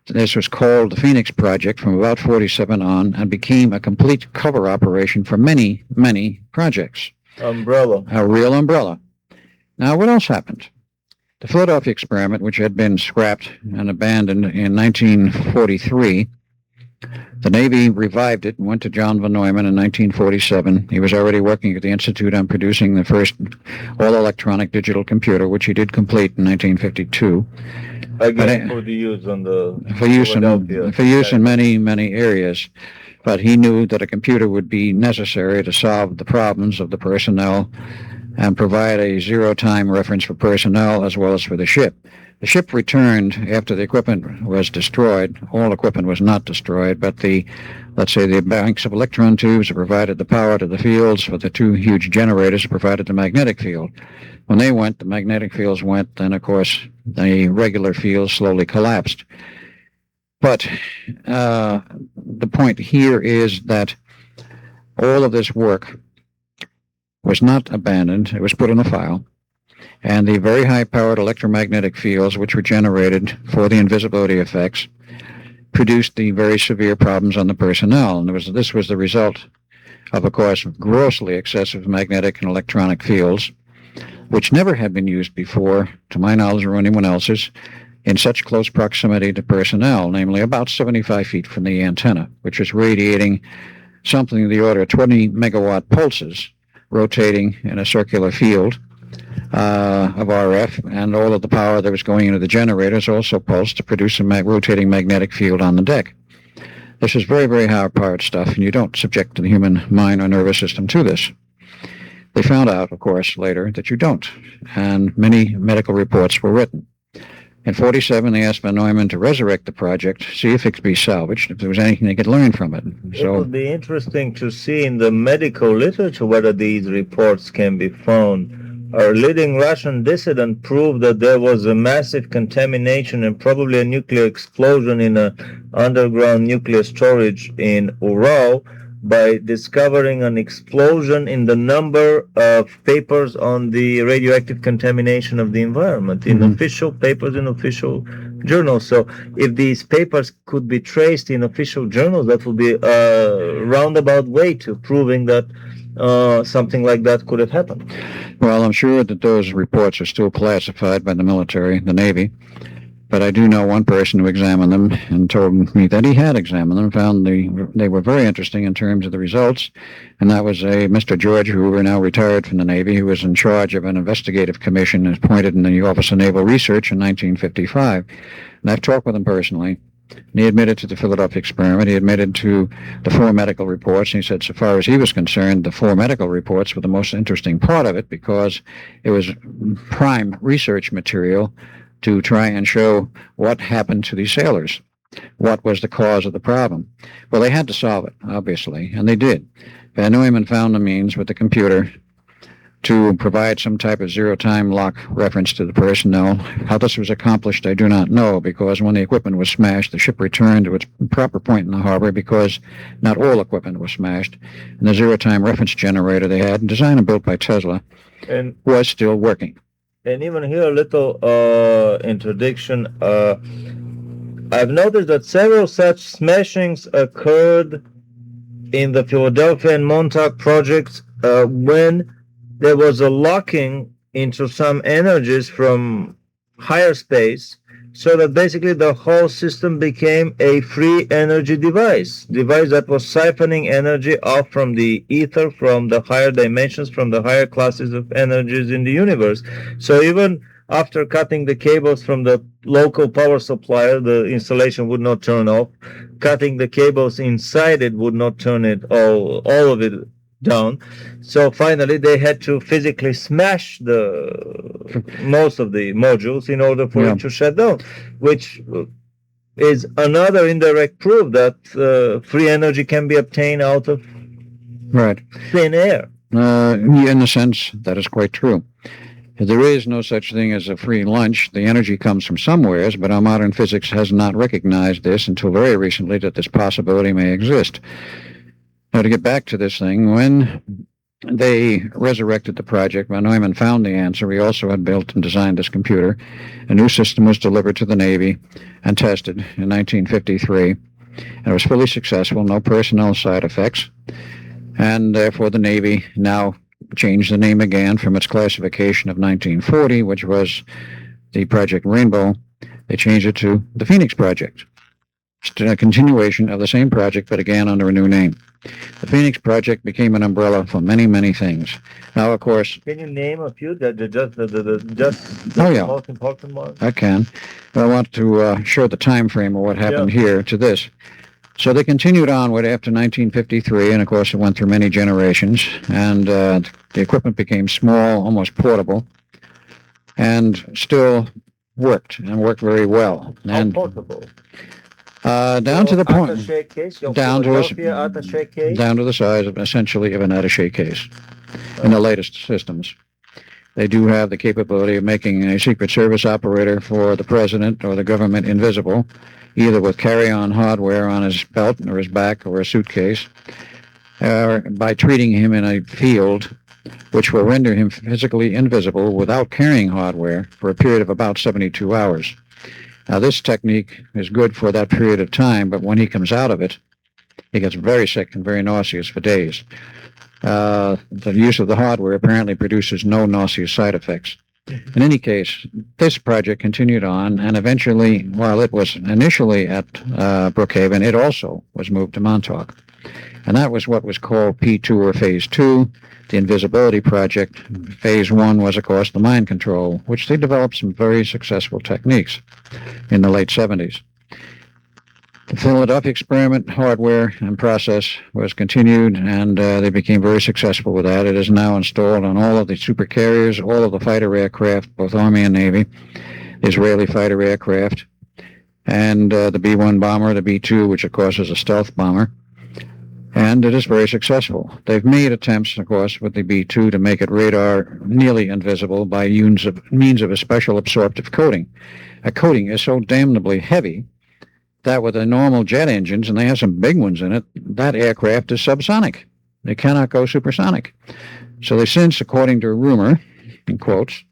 this was called the Phoenix Project from about 47 on and became a complete cover operation for many, many projects. Umbrella. A real umbrella. Now, what else happened? The Philadelphia experiment, which had been scrapped and abandoned in 1943, the Navy revived it and went to John von Neumann in 1947. He was already working at the Institute on producing the first all-electronic digital computer, which he did complete in 1952. Again, for the use on the for use in many, many areas. But he knew that a computer would be necessary to solve the problems of the personnel and provide a zero-time reference for personnel as well as for the ship. The ship returned after the equipment was destroyed. All equipment was not destroyed, but let's say the banks of electron tubes that provided the power to the fields for the two huge generators that provided the magnetic field. When they went, the magnetic fields went, then of course the regular fields slowly collapsed. But the point here is that all of this work was not abandoned. It was put in a file. And the very high-powered electromagnetic fields, which were generated for the invisibility effects, produced the very severe problems on the personnel. And this was the result of course, grossly excessive magnetic and electronic fields, which never had been used before, to my knowledge or anyone else's, in such close proximity to personnel, namely about 75 feet from the antenna, which is radiating something in the order of 20 megawatt pulses rotating in a circular field of RF, and all of the power that was going into the generators also pulsed to produce a rotating magnetic field on the deck. This is very, very high-powered stuff, and you don't subject the human mind or nervous system to this. They found out, of course, later that you don't, and many medical reports were written. In 47, they asked von Neumann to resurrect the project, see if it could be salvaged, if there was anything they could learn from it. It would be interesting to see in the medical literature whether these reports can be found. Our leading Russian dissident proved that there was a massive contamination and probably a nuclear explosion in an underground nuclear storage in Ural by discovering an explosion in the number of papers on the radioactive contamination of the environment in official papers in official journals. So if these papers could be traced in official journals, that would be a roundabout way to proving that something like that could have happened. Well, I'm sure that those reports are still classified by the military, the Navy. But I do know one person who examined them and told me that he had examined them, found they were very interesting in terms of the results. And that was a Mr. George, who were now retired from the Navy, who was in charge of an investigative commission appointed in the Office of Naval Research in 1955. And I've talked with him personally. And he admitted to the Philadelphia experiment. He admitted to the 4 medical reports. And he said, so far as he was concerned, the 4 medical reports were the most interesting part of it because it was prime research material to try and show what happened to these sailors. What was the cause of the problem? Well, they had to solve it, obviously, and they did. Van Neumann found the means with the computer to provide some type of zero-time lock reference to the personnel. How this was accomplished, I do not know, because when the equipment was smashed, the ship returned to its proper point in the harbor because not all equipment was smashed. And the zero-time reference generator they had, designed and built by Tesla, was still working. And even here, a little interdiction. I've noticed that several such smashings occurred in the Philadelphia and Montauk projects when there was a locking into some energies from higher space, so that basically the whole system became a free energy device that was siphoning energy off from the ether, from the higher dimensions, from the higher classes of energies in the universe. So even after cutting the cables from the local power supplier, the installation would not turn off. Cutting the cables inside it would not turn it all of it down. So finally they had to physically smash most of the modules in order for it to shut down, which is another indirect proof that free energy can be obtained out of thin air. In a sense, that is quite true. There is no such thing as a free lunch. The energy comes from somewheres, but our modern physics has not recognized this until very recently, that this possibility may exist. Now, to get back to this thing, when they resurrected the project, von Neumann found the answer. He also had built and designed this computer. A new system was delivered to the Navy and tested in 1953. And it was fully successful, no personnel side effects. And therefore, the Navy now changed the name again from its classification of 1940, which was the Project Rainbow. They changed it to the Phoenix Project. It's a continuation of the same project, but again under a new name. The Phoenix Project became an umbrella for many, many things. Now, of course... Can you name a few that most important ones? I can. But I want to show the time frame of what happened here to this. So they continued onward after 1953, and of course it went through many generations, and the equipment became small, almost portable, and still worked, and worked very well. And portable? Down to the point, down to the size of essentially of an attaché case in the latest systems. They do have the capability of making a Secret Service operator for the president or the government invisible, either with carry-on hardware on his belt or his back or a suitcase, or by treating him in a field which will render him physically invisible without carrying hardware for a period of about 72 hours. Now, this technique is good for that period of time, but when he comes out of it, he gets very sick and very nauseous for days. The use of the hardware apparently produces no nauseous side effects. In any case, this project continued on, and eventually, while it was initially at Brookhaven, it also was moved to Montauk. And that was what was called P2 or Phase 2, the Invisibility Project. Phase 1 was, of course, the mind control, which they developed some very successful techniques in the late 70s. The Philadelphia experiment hardware and process was continued, and they became very successful with that. It is now installed on all of the supercarriers, all of the fighter aircraft, both Army and Navy, Israeli fighter aircraft, and the B-1 bomber, the B-2, which, of course, is a stealth bomber. And it is very successful. They've made attempts, of course, with the B-2 to make it radar nearly invisible by means of a special absorptive coating. A coating is so damnably heavy that with the normal jet engines, and they have some big ones in it, that aircraft is subsonic. They cannot go supersonic. So they since, according to rumor, in quotes,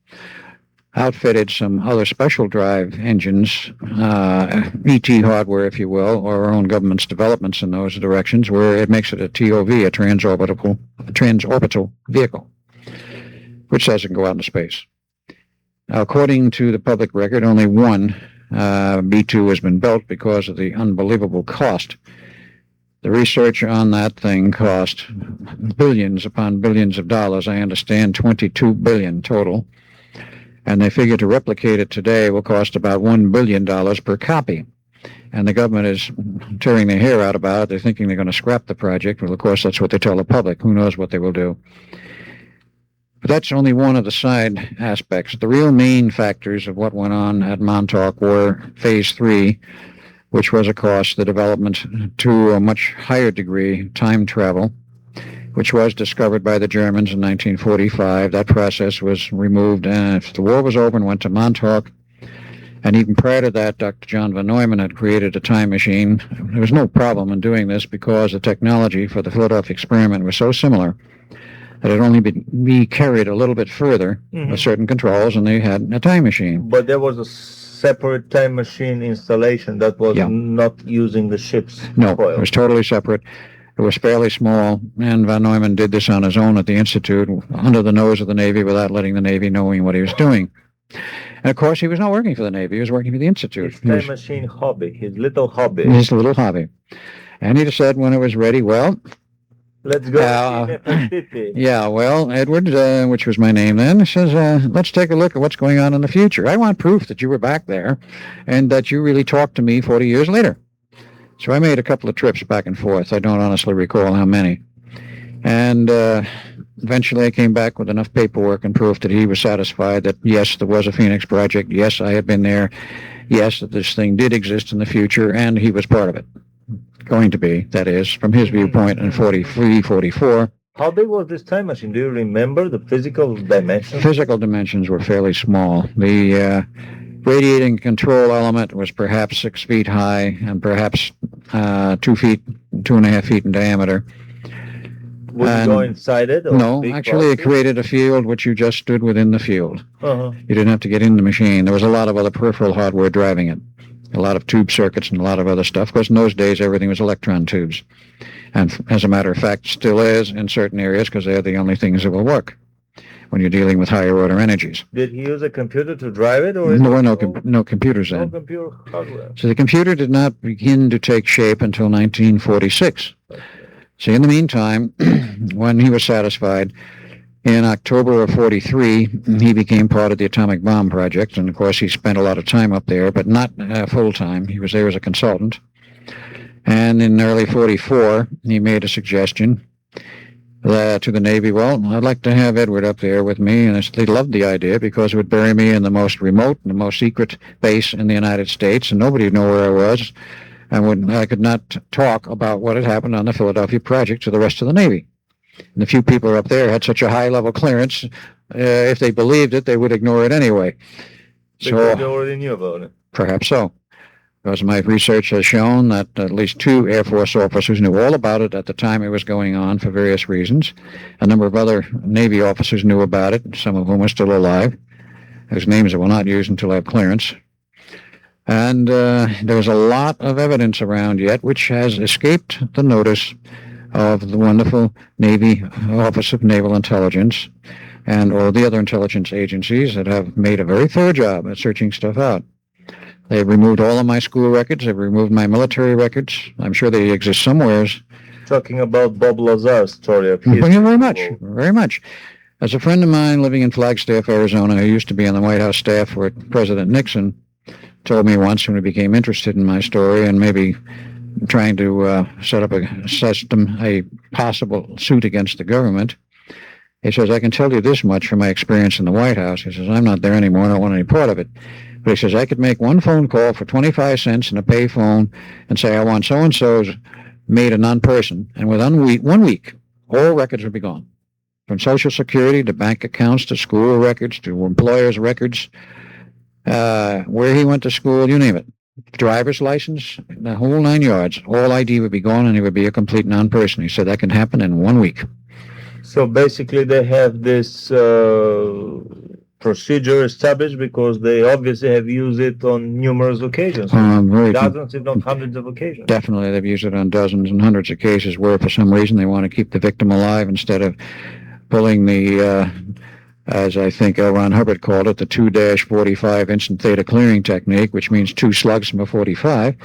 outfitted some other special drive engines, ET hardware, if you will, or our own government's developments in those directions, where it makes it a TOV, a transorbital vehicle, which doesn't go out into space. Now, according to the public record, only one B-2 has been built because of the unbelievable cost. The research on that thing cost billions upon billions of dollars. I understand $22 billion total. And they figure to replicate it today will cost about $1 billion per copy. And the government is tearing their hair out about it. They're thinking they're going to scrap the project. Well, of course, that's what they tell the public. Who knows what they will do. But that's only one of the side aspects. The real main factors of what went on at Montauk were Phase 3, which was, of course, the development to a much higher degree, time travel, which was discovered by the Germans in 1945. That process was removed, and if the war was over and went to Montauk, and even prior to that, Dr. John von Neumann had created a time machine. There was no problem in doing this because the technology for the Philadelphia experiment was so similar that it only be carried a little bit further with certain controls, and they had a time machine. But there was a separate time machine installation that was not using the ship's coil. It was totally separate. It was fairly small, and von Neumann did this on his own at the Institute, under the nose of the Navy, without letting the Navy knowing what he was doing. And, of course, he was not working for the Navy. He was working for the Institute. His time machine hobby, his little hobby. His little hobby. And he said when it was ready, well... Let's go. Edward, which was my name then, says, let's take a look at what's going on in the future. I want proof that you were back there and that you really talked to me 40 years later. So I made a couple of trips back and forth. I don't honestly recall how many. And eventually I came back with enough paperwork and proof that he was satisfied that, yes, there was a Phoenix Project. Yes, I had been there. Yes, that this thing did exist in the future, and he was part of it. Going to be, that is, from his viewpoint in 43, 44. How big was this time machine? Do you remember the physical dimensions? Physical dimensions were fairly small. The radiating control element was perhaps 6 feet high and perhaps 2 feet, 2.5 feet in diameter. Would you go inside it? Or No, big actually, it boxes? created a field which you just stood within the field. Uh-huh. You didn't have to get in the machine. There was a lot of other peripheral hardware driving it, a lot of tube circuits and a lot of other stuff. Of course, in those days, everything was electron tubes. And as a matter of fact, still is in certain areas because they're the only things that will work when you're dealing with higher order energies. Did he use a computer to drive it? Or There were no computers no then. computer hardware? So the computer did not begin to take shape until 1946. See, in the meantime, when he was satisfied, in October of 43, he became part of the atomic bomb project. And of course, he spent a lot of time up there, but not full time. He was there as a consultant. And in early 44, he made a suggestion to the Navy. Well, I'd like to have Edward up there with me. And they loved the idea because it would bury me in the most remote and the most secret base in the United States, and nobody would know where I was. And I could not talk about what had happened on the Philadelphia project to the rest of the Navy. And the few people up there had such a high-level clearance, if they believed it, they would ignore it anyway. Because they already knew about it. Perhaps so. Because my research has shown that at least 2 Air Force officers knew all about it at the time it was going on for various reasons. A number of other Navy officers knew about it, some of whom are still alive, whose names I will not use until I have clearance. And there's a lot of evidence around yet which has escaped the notice of the wonderful Navy Office of Naval Intelligence and all the other intelligence agencies that have made a very thorough job at searching stuff out. They've removed all of my school records. They've removed my military records. I'm sure they exist somewheres. Talking about Bob Lazar's story of his. Thank you very much. Very much. As a friend of mine living in Flagstaff, Arizona, who used to be on the White House staff for President Nixon, told me once when he became interested in my story and maybe trying to set up a system, a possible suit against the government. He says, I can tell you this much from my experience in the White House. He says, I'm not there anymore. I don't want any part of it. But he says, I could make one phone call for 25 cents in a pay phone and say, I want so-and-so's made a non-person. And within 1 week, all records would be gone. From Social Security to bank accounts to school records to employers' records, where he went to school, you name it. Driver's license, the whole 9 yards. All ID would be gone and he would be a complete non-person. He said that can happen in 1 week. So basically they have this procedure established because they obviously have used it on numerous occasions. Dozens, if not hundreds of occasions. Definitely, they've used it on dozens and hundreds of cases where for some reason they want to keep the victim alive instead of pulling the, as I think L. Ron Hubbard called it, the 2-45 instant theta clearing technique, which means 2 slugs from a 45.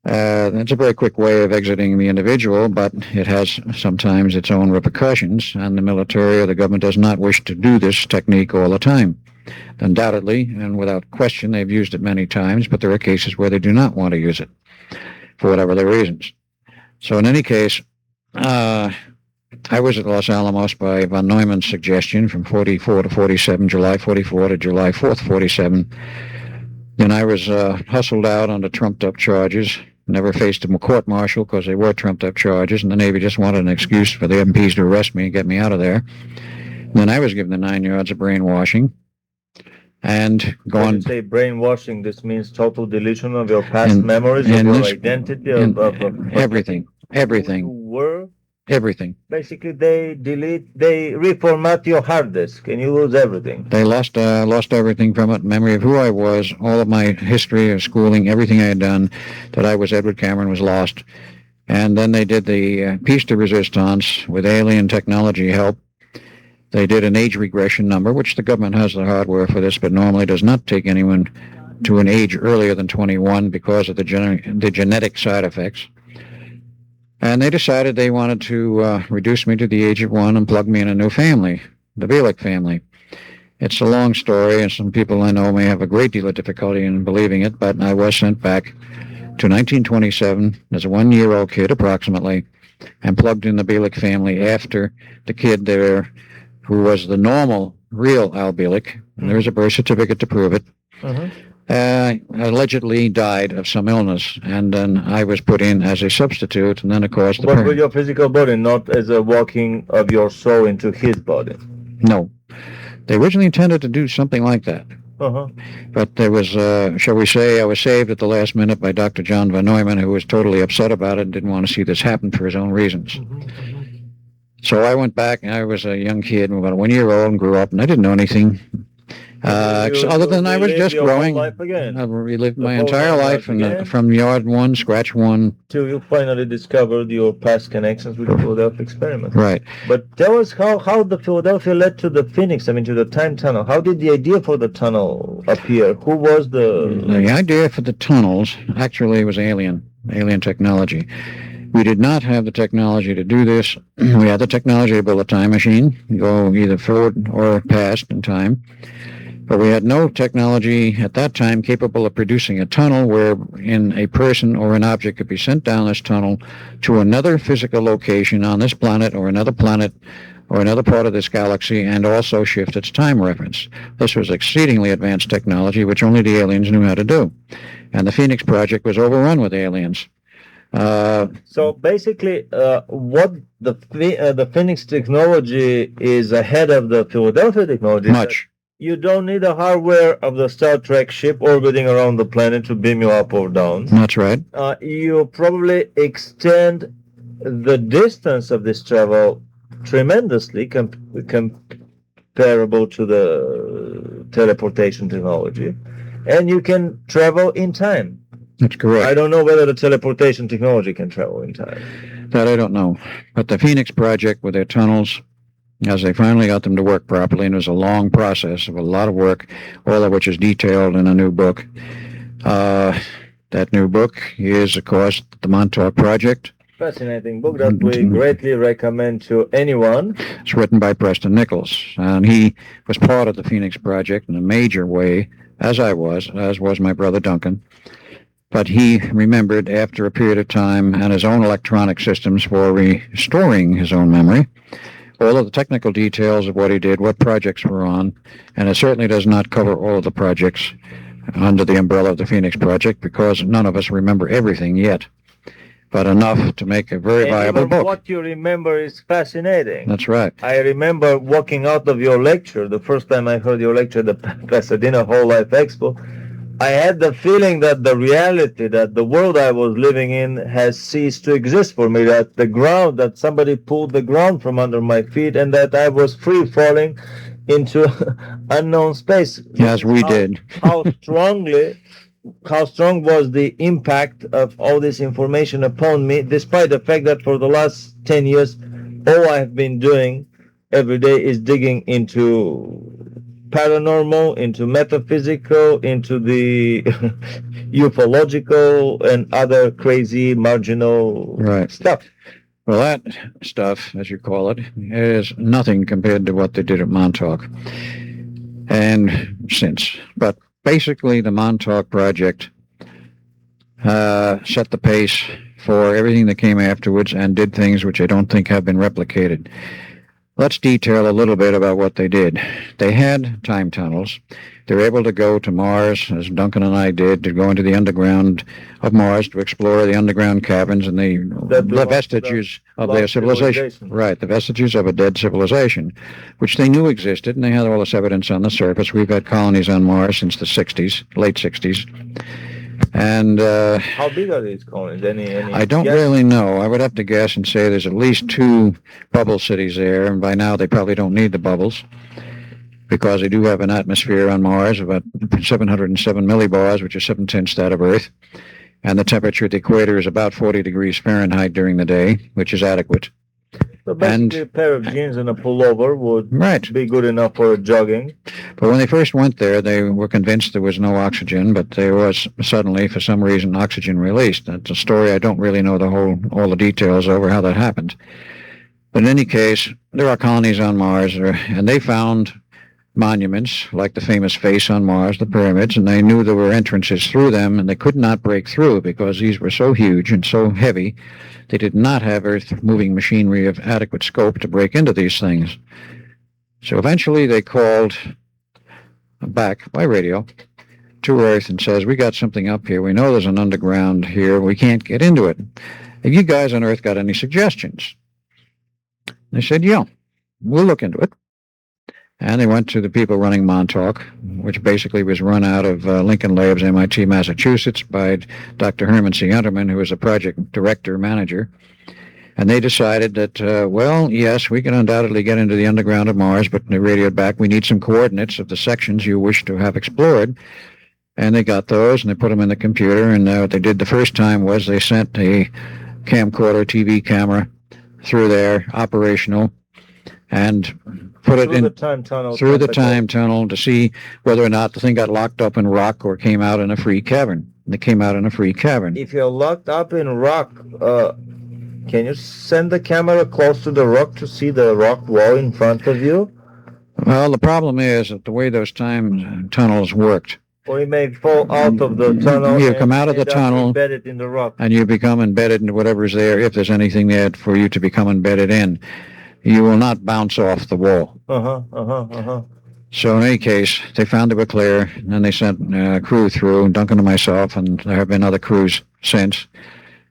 That's a very quick way of exiting the individual, but it has sometimes its own repercussions, and the military or the government does not wish to do this technique all the time. Undoubtedly, and without question, they've used it many times, but there are cases where they do not want to use it for whatever their reasons. So in any case, I was at Los Alamos by von Neumann's suggestion from 44 to 47, July 44 to July 4th, 47. And I was hustled out under trumped-up charges. Never faced a court-martial because they were trumped-up charges, and the Navy just wanted an excuse for the MPs to arrest me and get me out of there. And then I was given the 9 yards of brainwashing and gone. When you say brainwashing, this means total deletion of your past memories, of your identity, of everything. Everything. You were. Everything. Basically, they reformat your hard disk, and you lose everything. They lost everything from it. Memory of who I was, all of my history of schooling, everything I had done, that I was Edward Cameron was lost. And then they did the piece de resistance with alien technology help. They did an age regression number, which the government has the hardware for this, but normally does not take anyone to an age earlier than 21 because of the genetic side effects. And they decided they wanted to reduce me to the age of 1 and plug me in a new family, the Bielik family. It's a long story, and some people I know may have a great deal of difficulty in believing it, but I was sent back to 1927 as a 1-year-old kid, approximately, and plugged in the Bielik family after the kid there, who was the normal, real Al Bielik, and there's a birth certificate to prove it. allegedly died of some illness, and then I was put in as a substitute, and then of course But with your physical body, not as a walking of your soul into his body. No, they originally intended to do something like that. Uh-huh. But there was, shall we say, I was saved at the last minute by Dr. John Van Neumann, who was totally upset about it and didn't want to see this happen for his own reasons. Mm-hmm. So I went back, and I was a young kid, about 1 year old, and grew up, and I didn't know anything. Other than I was just growing. I relived my entire life from yard one, scratch one. Till you finally discovered your past connections with the Philadelphia experiment. Right. But tell us how the Philadelphia led to the Phoenix, to the time tunnel. How did the idea for the tunnel appear? Who was The idea for the tunnels actually was alien technology. We did not have the technology to do this. We had the technology to build a time machine, go either forward or past in time. But we had no technology at that time capable of producing a tunnel wherein a person or an object could be sent down this tunnel to another physical location on this planet or another part of this galaxy, and also shift its time reference. This was exceedingly advanced technology, which only the aliens knew how to do. And the Phoenix Project was overrun with aliens. So basically, what the Phoenix technology is ahead of the Philadelphia technology. Much. You don't need the hardware of the Star Trek ship orbiting around the planet to beam you up or down. That's right. You probably extend the distance of this travel tremendously comparable to the teleportation technology. And you can travel in time. That's correct. I don't know whether the teleportation technology can travel in time. That I don't know. But the Phoenix Project with their tunnels, as they finally got them to work properly, and it was a long process of a lot of work, all of which is detailed in a new book. That new book is, of course, the Montauk Project. Fascinating book that we greatly recommend to anyone. It's written by Preston Nichols, and he was part of the Phoenix Project in a major way, as was my brother Duncan. But he remembered after a period of time and his own electronic systems for restoring his own memory, all of the technical details of what he did, what projects were on, and it certainly does not cover all of the projects under the umbrella of the Phoenix Project, because none of us remember everything yet, but enough to make a very viable book. What you remember is fascinating. That's right. I remember walking out of your lecture, the first time I heard your lecture at the Pasadena Whole Life Expo. I had the feeling that the reality, that the world I was living in has ceased to exist for me, that the ground, that somebody pulled the ground from under my feet, and that I was free falling into unknown space. Yes, we did. How strong was the impact of all this information upon me, despite the fact that for the last 10 years, all I've been doing every day is digging into paranormal, into metaphysical, into the ufological and other crazy marginal stuff. Well, that stuff, as you call it, is nothing compared to what they did at Montauk and since. But basically, the Montauk Project set the pace for everything that came afterwards and did things which I don't think have been replicated. Let's detail a little bit about what they did. They had time tunnels. They were able to go to Mars, as Duncan and I did, to go into the underground of Mars to explore the underground caverns and the vestiges of their civilization. Right, the vestiges of a dead civilization, which they knew existed, and they had all this evidence on the surface. We've had colonies on Mars since the 60s, late 60s. And how big are these colonies? Any I don't really know. I would have to guess and say there's at least 2 bubble cities there, and by now they probably don't need the bubbles, because they do have an atmosphere on Mars, about 707 millibars, which is 7/10 that of Earth, and the temperature at the equator is about 40 degrees Fahrenheit during the day, which is adequate. So basically, a pair of jeans and a pullover would be good enough for jogging. But when they first went there, they were convinced there was no oxygen, but there was suddenly, for some reason, oxygen released. That's a story I don't really know all the details over how that happened. But in any case, there are colonies on Mars, and they found monuments like the famous face on Mars, the pyramids, and they knew there were entrances through them, and they could not break through because these were so huge and so heavy. They did not have earth-moving machinery of adequate scope to break into these things. So eventually they called back by radio to Earth and says, we got something up here. We know there's an underground here. We can't get into it. Have you guys on Earth got any suggestions? They said, yeah, we'll look into it. And they went to the people running Montauk, which basically was run out of Lincoln Labs, MIT, Massachusetts, by Dr. Herman C. Unterman, who was a project director, manager. And they decided that, well, yes, we can undoubtedly get into the underground of Mars, but they radioed back, we need some coordinates of the sections you wish to have explored. And they got those, and they put them in the computer. And what they did the first time was they sent a camcorder, TV camera, through there, operational, and put it in through the time tunnel to see whether or not the thing got locked up in rock or came out in a free cavern. It came out in a free cavern. If you're locked up in rock, can you send the camera close to the rock to see the rock wall in front of you? Well, the problem is that the way those time tunnels worked. Or you may fall out of the tunnel. You come out of the tunnel, embedded in the rock, and you become embedded into whatever's there, if there's anything there for you to become embedded in. You will not bounce off the wall. So in any case, they found they were clear, and then they sent a crew through, Duncan and myself, and there have been other crews since.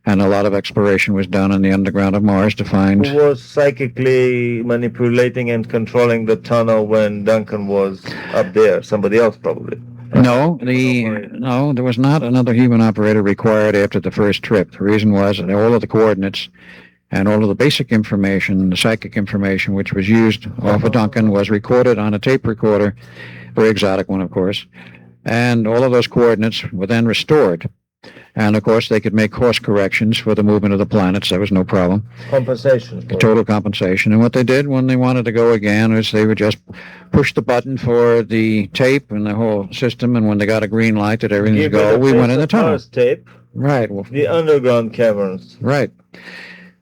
And a lot of exploration was done in the underground of Mars to find... Who was psychically manipulating and controlling the tunnel when Duncan was up there? Somebody else, probably. No, there was not another human operator required after the first trip. The reason was that all of the coordinates and all of the basic information, the psychic information, which was used off of Duncan, was recorded on a tape recorder, very exotic one, of course. And all of those coordinates were then restored. And, of course, they could make course corrections for the movement of the planets. That was no problem. Compensation. Total compensation. And what they did when they wanted to go again is they would just push the button for the tape and the whole system. And when they got a green light that everything's go, we went in the tunnel. Tape. Right. Well, the underground caverns. Right.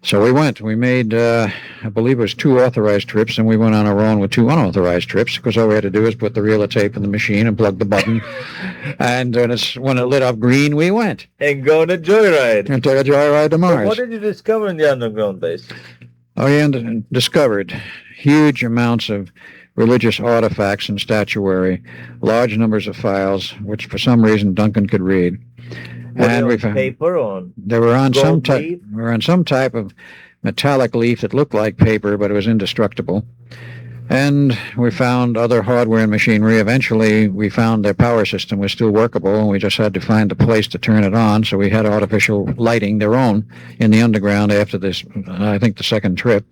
So we went. We made, I believe it was 2 authorized trips, and we went on our own with 2 unauthorized trips, because all we had to do was put the reel of tape in the machine and plug the button. And when it lit up green, we went. And go on a joyride. And took a joyride to Mars. So what did you discover in the underground base? We discovered huge amounts of religious artifacts and statuary, large numbers of files, which for some reason Duncan could read. And we found paper on. They were on some type of metallic leaf that looked like paper, but it was indestructible. And we found other hardware and machinery. Eventually, we found their power system was still workable, and we just had to find a place to turn it on. So we had artificial lighting, their own, in the underground after this, I think, the second trip.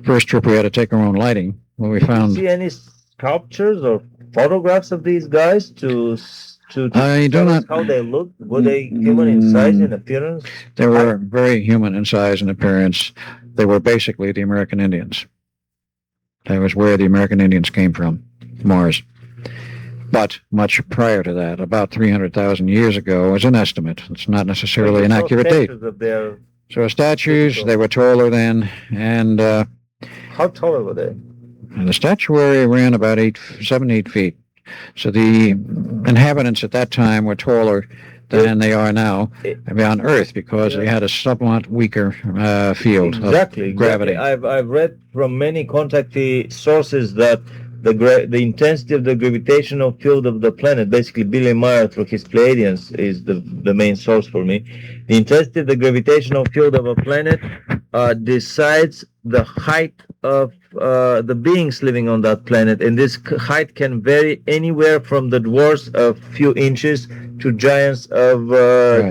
First trip, we had to take our own lighting. Well, we found... Did you see any sculptures or photographs of these guys to I do not. How they looked? Were they human in size and appearance? They were very human in size and appearance. They were basically the American Indians. That was where the American Indians came from, Mars. But much prior to that, about 300,000 years ago, is an estimate. It's not necessarily an accurate date. So statues, they were taller then, and... How tall were they? The statuary ran about 7, 8 feet. So the inhabitants at that time were taller than they are now on Earth, because they had a somewhat weaker field of gravity. I've read from many contactee sources that the intensity of the gravitational field of the planet, basically Billy Meyer through his Pleiadians is the main source for me. The intensity of the gravitational field of a planet decides the height of the beings living on that planet, and this height can vary anywhere from the dwarfs of few inches to giants of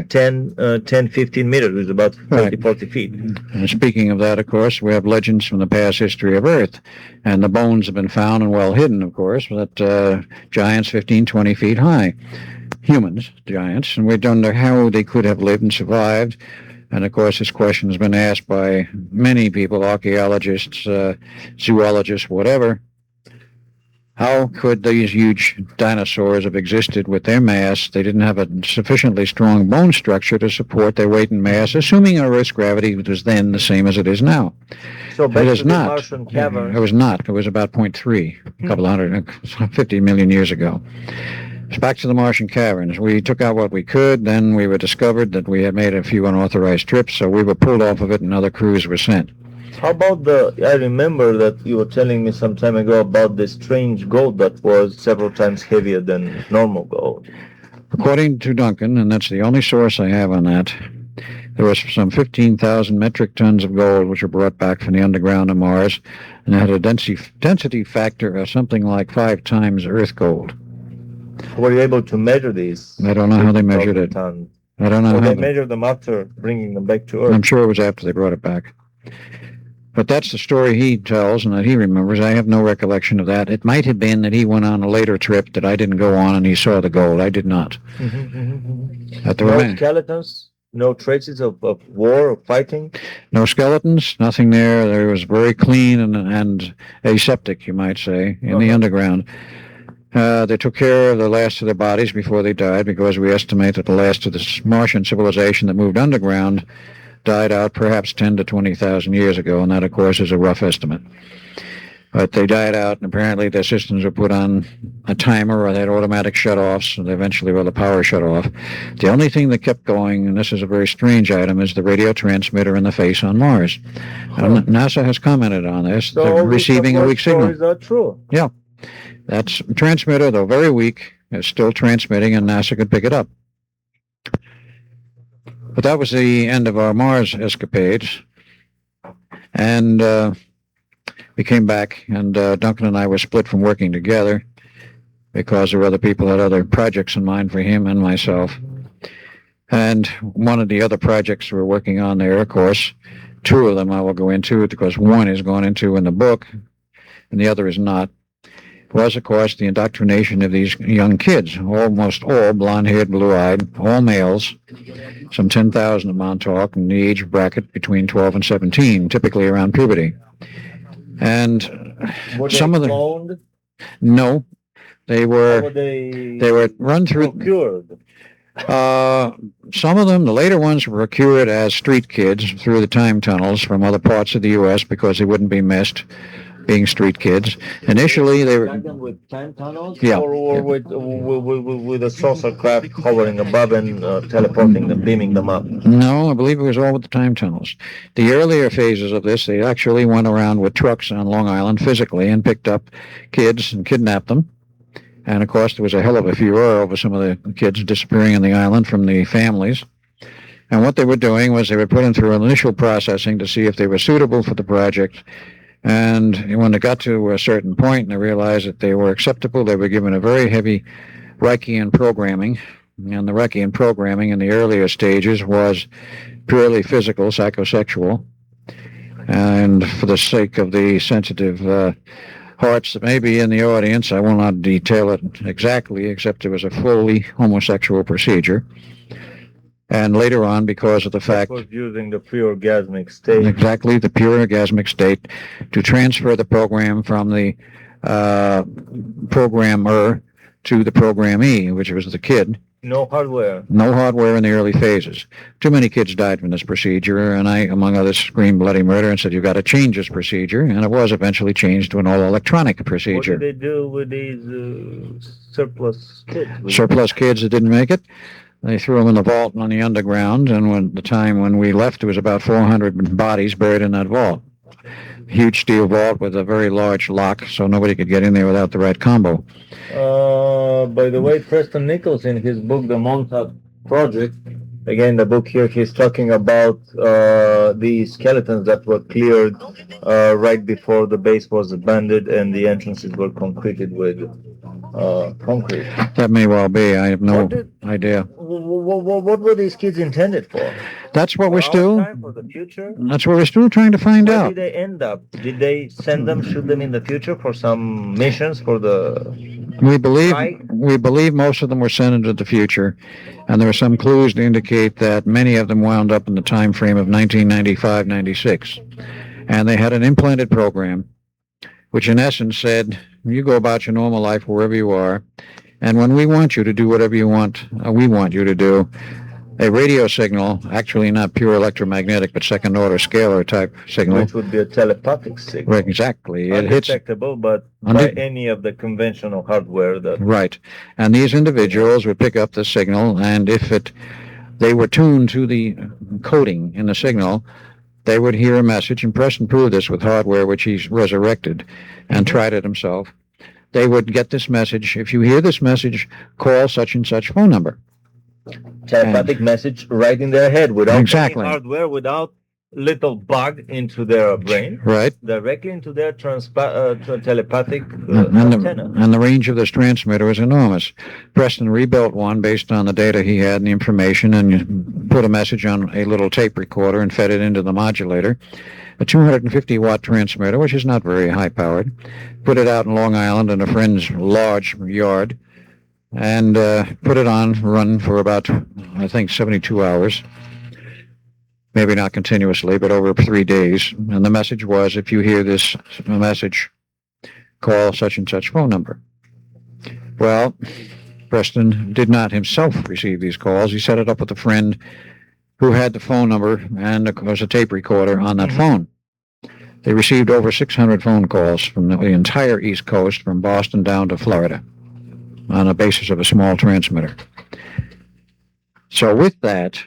10, 15 meters, which is about 40 feet. And speaking of that, of course, we have legends from the past history of Earth, and the bones have been found and well hidden, of course, that giants 15, 20 feet high. Humans, giants, and we don't know how they could have lived and survived. And, of course, this question has been asked by many people, archaeologists, zoologists, whatever. How could these huge dinosaurs have existed with their mass? They didn't have a sufficiently strong bone structure to support their weight and mass, assuming our Earth's gravity was then the same as it is now. So it is not. Martian cavern. It was not. It was about 0.3, a couple 150 million years ago. Back to the Martian caverns. We took out what we could. Then we were discovered that we had made a few unauthorized trips, so we were pulled off of it and other crews were sent. How about I remember that you were telling me some time ago about the strange gold that was several times heavier than normal gold. According to Duncan, and that's the only source I have on that, there was some 15,000 metric tons of gold which were brought back from the underground of Mars, and it had a density factor of something like 5 times Earth gold. Were you able to measure these? I don't know how they measured it. Tons? I don't know Or how they measured them after bringing them back to Earth. I'm sure it was after they brought it back. But that's the story he tells and that he remembers. I have no recollection of that. It might have been that he went on a later trip that I didn't go on and he saw the gold. I did not. No skeletons? No traces of war or fighting? No skeletons, nothing there. There was very clean and aseptic, you might say, in the underground. They took care of the last of their bodies before they died because we estimate that the last of the Martian civilization that moved underground died out perhaps 10 to 20,000 years ago, and that, of course, is a rough estimate. But they died out, and apparently their systems were put on a timer or they had automatic shut-offs, and eventually the power shut off. The only thing that kept going, and this is a very strange item, is the radio transmitter in the face on Mars. NASA has commented on this. So they're receiving a weak signal. Is that true? Yeah. That's transmitter, though very weak, is still transmitting, and NASA could pick it up. But that was the end of our Mars escapades. And we came back, and Duncan and I were split from working together because there were other people who had other projects in mind for him and myself. And one of the other projects we're working on there, of course, 2 of them I will go into because one is gone into in the book and the other is not, was, of course, the indoctrination of these young kids, almost all blonde-haired, blue-eyed, all males, some 10,000 of Montauk in the age bracket between 12 and 17, typically around puberty. And were some of them, cloned? No, they were run through. Procured? Some of them, the later ones, were procured as street kids through the time tunnels from other parts of the U.S. because they wouldn't be missed, being street kids. Initially, they were with time tunnels, yeah, or yeah. with a saucer craft hovering above and teleporting them, beaming them up. No, I believe it was all with the time tunnels. The earlier phases of this, they actually went around with trucks on Long Island physically and picked up kids and kidnapped them. And of course, there was a hell of a furor over some of the kids disappearing on the island from the families. And what they were doing was they were put them through initial processing to see if they were suitable for the project. And when they got to a certain point and they realized that they were acceptable, they were given a very heavy Reichian programming. And the Reichian programming in the earlier stages was purely physical, psychosexual. And for the sake of the sensitive hearts that may be in the audience, I will not detail it exactly, except it was a fully homosexual procedure. And later on, because of the fact... was using the pure orgasmic state. Exactly, the pure orgasmic state, to transfer the program from the programmer to the programmee, which was the kid. No hardware. No hardware in the early phases. Too many kids died from this procedure, and I, among others, screamed bloody murder and said, you've got to change this procedure, and it was eventually changed to an all-electronic procedure. What did they do with these surplus kids? Surplus kids that didn't make it? They threw them in the vault on the underground, and when the time when we left, there was about 400 bodies buried in that vault. Huge steel vault with a very large lock, so nobody could get in there without the right combo. By the way, Preston Nichols, in his book, The Montauk Project, again, the book here, he's talking about the skeletons that were cleared right before the base was abandoned and the entrances were concreted with concrete. That may well be. I have no idea. What were these kids intended for? That's what we're still. For the future? That's what we're still trying to find Where out. did they end up? Did they shoot them in the future for some missions for the? We believe most of them were sent into the future, and there are some clues to indicate that many of them wound up in the time frame of 1995-96, and they had an implanted program, which in essence said, you go about your normal life wherever you are, and when we want you to do whatever you want, we want you to do. A radio signal, actually not pure electromagnetic, but second-order scalar type signal. Which would be a telepathic signal. Right, exactly. It hits undetectable, but by any of the conventional hardware that. Right, and these individuals would pick up the signal, and if they were tuned to the coding in the signal, they would hear a message, and Preston proved this with hardware which he's resurrected and tried it himself. They would get this message. If you hear this message, call such and such phone number. Telepathic message right in their head without Exactly. any hardware, without little bug into their brain, Right. directly into their telepathic And the range of this transmitter was enormous. Preston rebuilt one based on the data he had and the information, and put a message on a little tape recorder and fed it into the modulator. A 250-watt transmitter, which is not very high-powered. Put it out in Long Island in a friend's large yard, and put it on, run for about, I think, 72 hours. Maybe not continuously, but over 3 days. And the message was, if you hear this message, call such and such phone number. Well, Preston did not himself receive these calls. He set it up with a friend who had the phone number and, of course, a tape recorder on that phone. They received over 600 phone calls from the entire East Coast, from Boston down to Florida, on the basis of a small transmitter. So with that,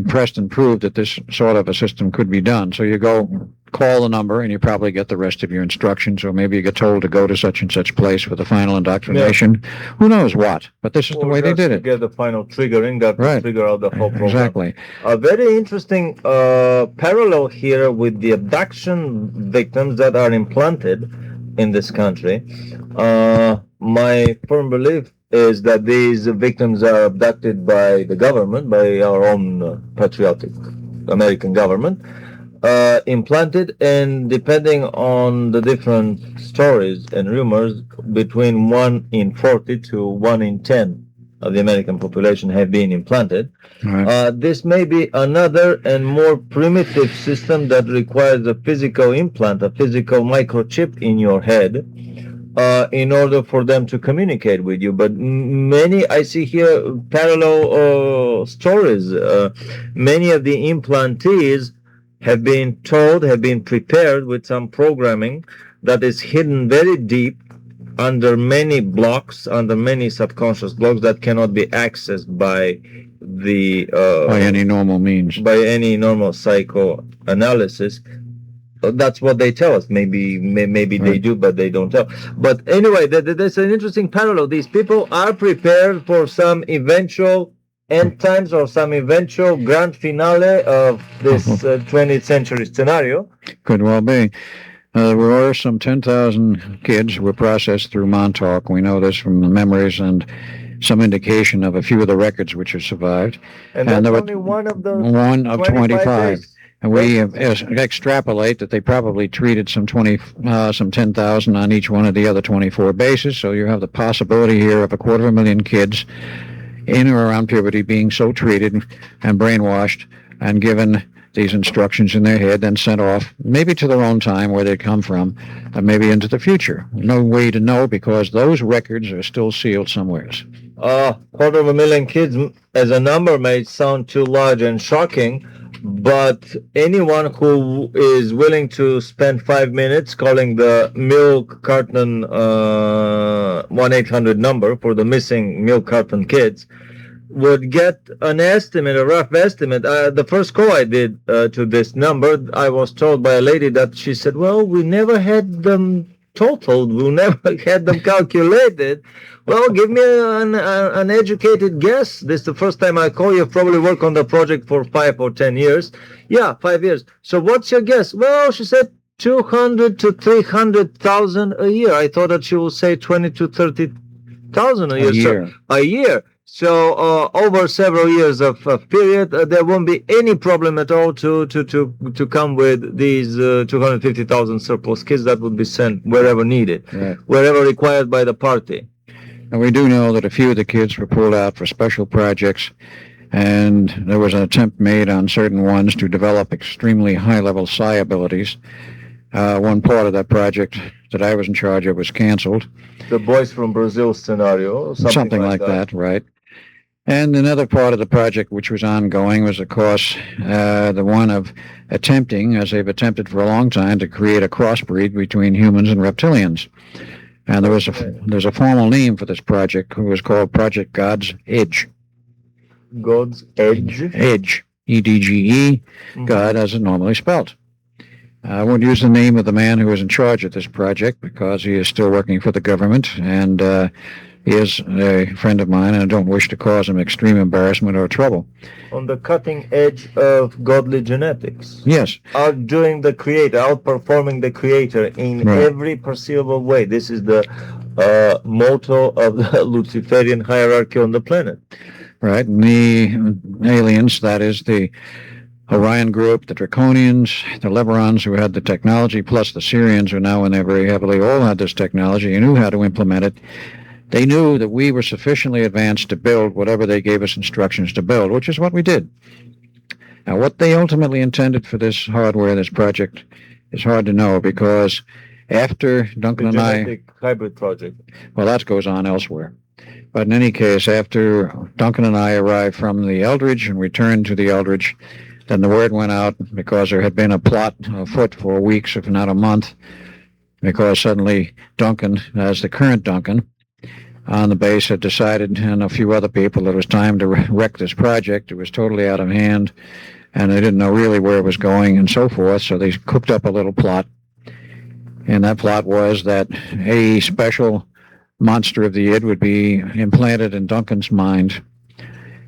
Preston proved that this sort of a system could be done. So you go call the number, and you probably get the rest of your instructions, or maybe you get told to go to such and such place for the final indoctrination. Yeah. Who knows what? But this is the way they did it. Get the final triggering that will trigger out the whole program. Exactly. A very interesting parallel here with the abduction victims that are implanted in this country. My firm belief is that these victims are abducted by the government, by our own patriotic American government, implanted, and depending on the different stories and rumors, between 1 in 40 to 1 in 10 of the American population have been implanted. Right. This may be another and more primitive system that requires a physical implant, a physical microchip in your head, in order for them to communicate with you. But many, I see here parallel stories. Many of the implantees have been told, have been prepared with some programming that is hidden very deep under many blocks, under many subconscious blocks that cannot be accessed by the by any normal means, by any normal psychoanalysis. That's what they tell us. Maybe right. They do, but they don't tell. But anyway, there's an interesting parallel. These people are prepared for some eventual end times or some eventual grand finale of this 20th century scenario. Could well be. There were some 10,000 kids who were processed through Montauk. We know this from the memories and some indication of a few of the records which have survived. And that's only one of the 25. And we extrapolate that they probably treated some 10,000 on each one of the other 24 bases. So you have the possibility here of 250,000 kids in or around puberty being so treated and brainwashed and given these instructions in their head, then sent off, maybe to their own time where they come from, and maybe into the future. No way to know, because those records are still sealed somewheres. 250,000 kids as a number may sound too large and shocking, but anyone who is willing to spend 5 minutes calling the milk carton 1-800 number for the missing milk carton kids would get an estimate, a rough estimate. The first call I did to this number, I was told by a lady that she said, well, we never had them totaled, we never had them calculated. Well, give me an educated guess. This is the first time I call you. Probably work on the project for 5 or 10 years. Yeah, 5 years. So what's your guess? Well, she said 200 to 300,000 a year. I thought that she would say 20 to 30,000 a year. So, a year. So over several years of period, there won't be any problem at all to come with these 250,000 surplus kids that would be sent wherever needed, right, wherever required by the party. And we do know that a few of the kids were pulled out for special projects, and there was an attempt made on certain ones to develop extremely high-level psi abilities. One part of that project that I was in charge of was canceled. The Boys from Brazil scenario, something like that, right? And another part of the project which was ongoing was, of course, the one of attempting, as they've attempted for a long time, to create a crossbreed between humans and reptilians. And there's a formal name for this project. It was called Project God's Edge. God's Edge? Edge. EDGE, God, as it normally spelled. I won't use the name of the man who is in charge of this project because he is still working for the government, and he is a friend of mine, and I don't wish to cause him extreme embarrassment or trouble. On the cutting edge of godly genetics. Yes. Outdoing the creator, outperforming the creator in every perceivable way. This is the motto of the Luciferian hierarchy on the planet. Right. And the aliens, that is the Orion group, the Draconians, the Leberons who had the technology, plus the Syrians who now in there very heavily all had this technology and knew how to implement it. They knew that we were sufficiently advanced to build whatever they gave us instructions to build, which is what we did. Now, what they ultimately intended for this hardware, this project, is hard to know because after Duncan and I... genetic hybrid project. Well, that goes on elsewhere. But in any case, after Duncan and I arrived from the Eldridge and returned to the Eldridge, then the word went out because there had been a plot afoot for weeks, if not a month, because suddenly Duncan, as the current Duncan, on the base had decided, and a few other people, that it was time to wreck this project. It was totally out of hand, and they didn't know really where it was going and so forth, so they cooked up a little plot. And that plot was that a special monster of the id would be implanted in Duncan's mind,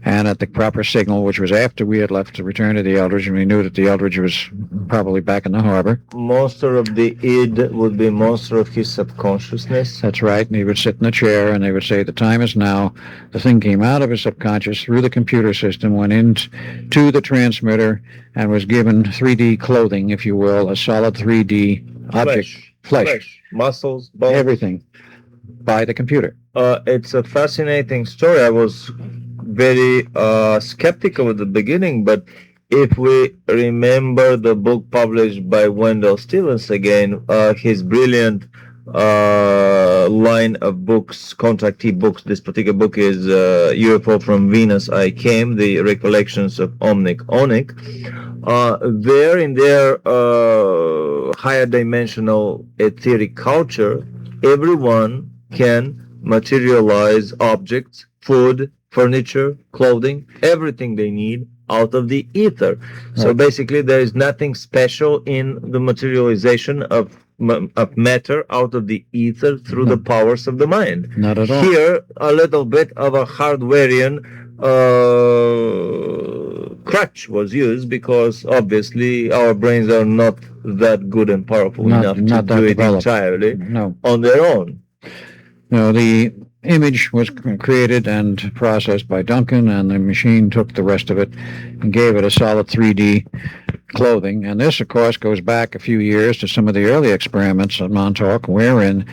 and at the proper signal, which was after we had left to return to the Eldridge, and we knew that the Eldridge was probably back in the harbor. Monster of the id would be monster of his subconsciousness. That's right, and he would sit in the chair, and they would say, the time is now. The thing came out of his subconscious through the computer system, went into the transmitter, and was given 3D clothing, if you will, a solid 3D object. Flesh. Muscles, bones. Everything. By the computer. It's a fascinating story. I was very skeptical at the beginning, but if we remember the book published by Wendell Stevens again, his brilliant line of books, contractee books, this particular book is UFO from Venus I Came, the recollections of Omnic Onic. There in their higher dimensional etheric culture, everyone can materialize objects, food, furniture, clothing, everything they need out of the ether. So basically there is nothing special in the materialization of matter out of the ether through the powers of the mind. Not at all. Here, a little bit of a hardwarean crutch was used because obviously our brains are not that good and powerful enough to do it entirely on their own. No, the image was created and processed by Duncan, and the machine took the rest of it and gave it a solid 3D clothing. And this, of course, goes back a few years to some of the early experiments at Montauk, wherein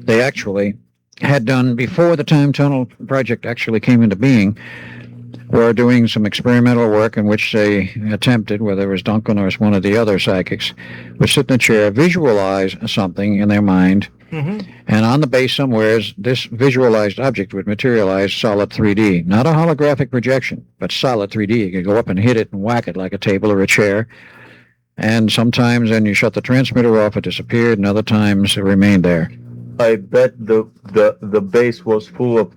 they actually had done, before the Time Tunnel project actually came into being, were doing some experimental work in which they attempted, whether it was Duncan or one of the other psychics, would sit in a chair, visualize something in their mind, and on the base somewhere, this visualized object would materialize solid 3D. Not a holographic projection, but solid 3D. You could go up and hit it and whack it like a table or a chair. And sometimes then you shut the transmitter off, it disappeared, and other times it remained there. I bet the base was full of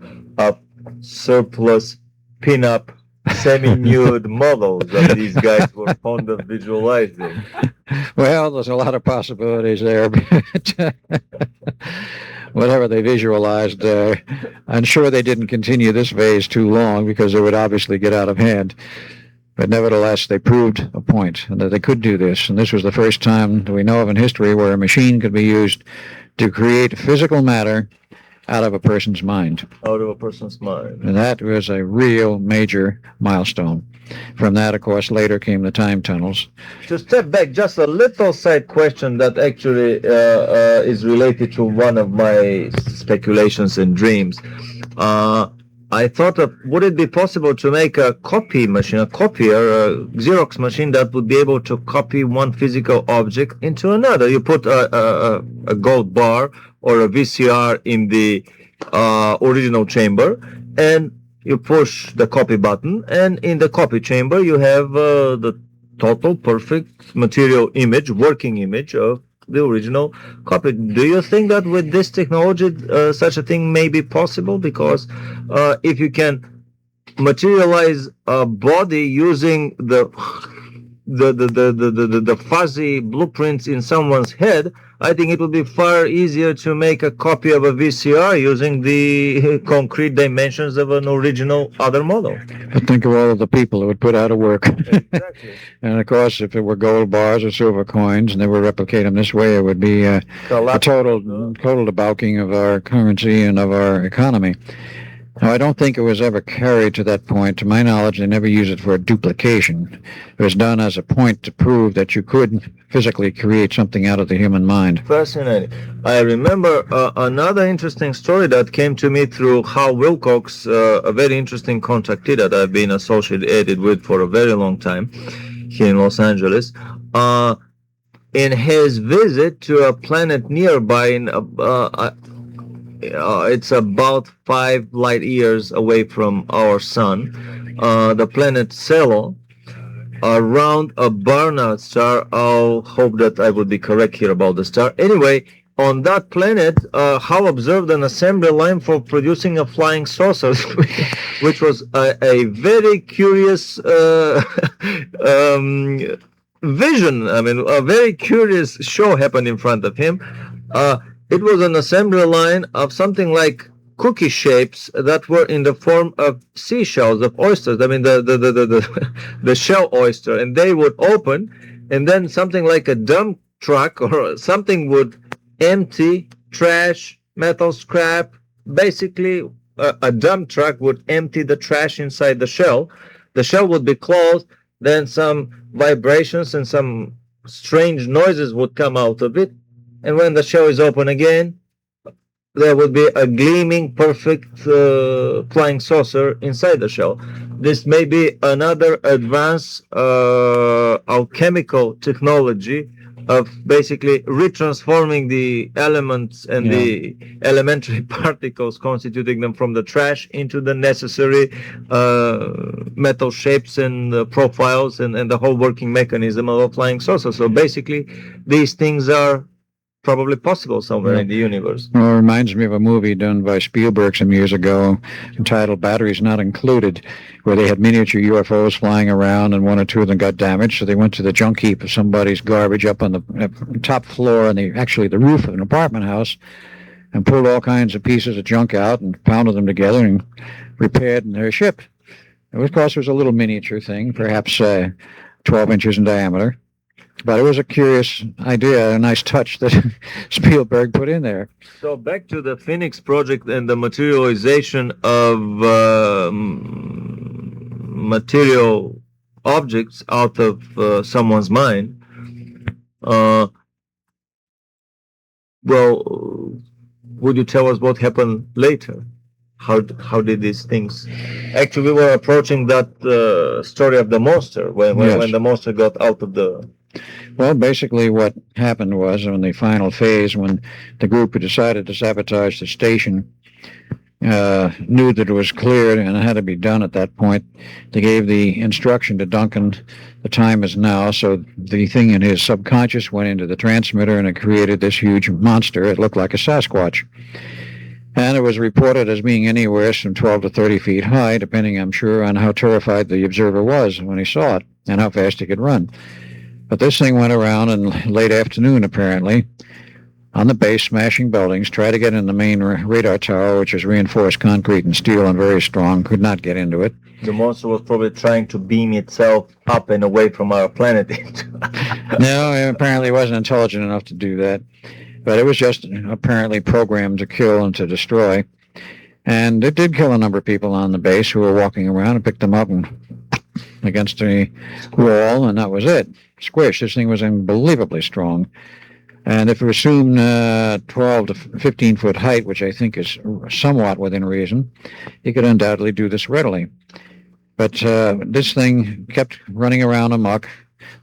surplus pin-up semi-nude models that these guys were fond of visualizing. Well, there's a lot of possibilities there, but whatever they visualized, I'm sure they didn't continue this phase too long because it would obviously get out of hand. But nevertheless, they proved a point that they could do this. And this was the first time that we know of in history where a machine could be used to create physical matter out of a person's mind. Out of a person's mind. And that was a real major milestone. From that, of course, later came the time tunnels. To step back, just a little side question that actually is related to one of my speculations and dreams. I thought of, would it be possible to make a copy machine, a copier, a Xerox machine that would be able to copy one physical object into another? You put a gold bar or a VCR in the original chamber, and you push the copy button, and in the copy chamber you have the total perfect material image, working image of the original copy. Do you think that with this technology such a thing may be possible? Because if you can materialize a body using the fuzzy blueprints in someone's head, I think it would be far easier to make a copy of a VCR using the concrete dimensions of an original other model. But think of all of the people who would put out of work. Exactly. And of course, if it were gold bars or silver coins and they would replicate them this way, it would be a total debauching of our currency and of our economy. Now, I don't think it was ever carried to that point. To my knowledge, they never used it for a duplication. It was done as a point to prove that you could physically create something out of the human mind. Fascinating. I remember another interesting story that came to me through Hal Wilcox, a very interesting contactee that I've been associated with for a very long time here in Los Angeles. In his visit to a planet nearby, it's about 5 light years away from our sun, the planet Celo, around a Barnard star. I'll hope that I would be correct here about the star. Anyway, on that planet, Hal observed an assembly line for producing a flying saucer, which was a very curious vision. I mean, a very curious show happened in front of him. It was an assembly line of something like cookie shapes that were in the form of seashells, of oysters. I mean, the shell oyster, and they would open, and then something like a dump truck or something would empty trash, metal scrap. Basically, a dump truck would empty the trash inside the shell. The shell would be closed. Then some vibrations and some strange noises would come out of it. And when the shell is open again, there would be a gleaming, perfect flying saucer inside the shell. This may be another advanced alchemical technology of basically retransforming the elements and the elementary particles, constituting them from the trash into the necessary metal shapes and profiles and the whole working mechanism of a flying saucer. So basically, these things are probably possible somewhere in the universe. Well, it reminds me of a movie done by Spielberg some years ago entitled Batteries Not Included, where they had miniature UFOs flying around and one or two of them got damaged. So they went to the junk heap of somebody's garbage up on the top floor and the roof of an apartment house and pulled all kinds of pieces of junk out and pounded them together and repaired their ship. Of course, it was a little miniature thing, perhaps 12 inches in diameter. But it was a curious idea, a nice touch that Spielberg put in there. So back to the Phoenix Project and the materialization of material objects out of someone's mind. Well, would you tell us what happened later? How did these things? Actually, we were approaching that story of the monster when the monster got out of the. Well, basically what happened was in the final phase when the group who decided to sabotage the station knew that it was cleared and it had to be done at that point, they gave the instruction to Duncan, the time is now, so the thing in his subconscious went into the transmitter and it created this huge monster. It looked like a Sasquatch. And it was reported as being anywhere from 12 to 30 feet high, depending, I'm sure, on how terrified the observer was when he saw it and how fast he could run. But this thing went around in late afternoon, apparently, on the base, smashing buildings, tried to get in the main radar tower, which is reinforced concrete and steel and very strong, could not get into it. The monster was probably trying to beam itself up and away from our planet. No, it apparently wasn't intelligent enough to do that. But it was just apparently programmed to kill and to destroy. And it did kill a number of people on the base who were walking around and picked them up and against a wall, and that was it. Squish. This thing was unbelievably strong. And if we assume 12 to 15 foot height, which I think is somewhat within reason, you could undoubtedly do this readily. But this thing kept running around amok.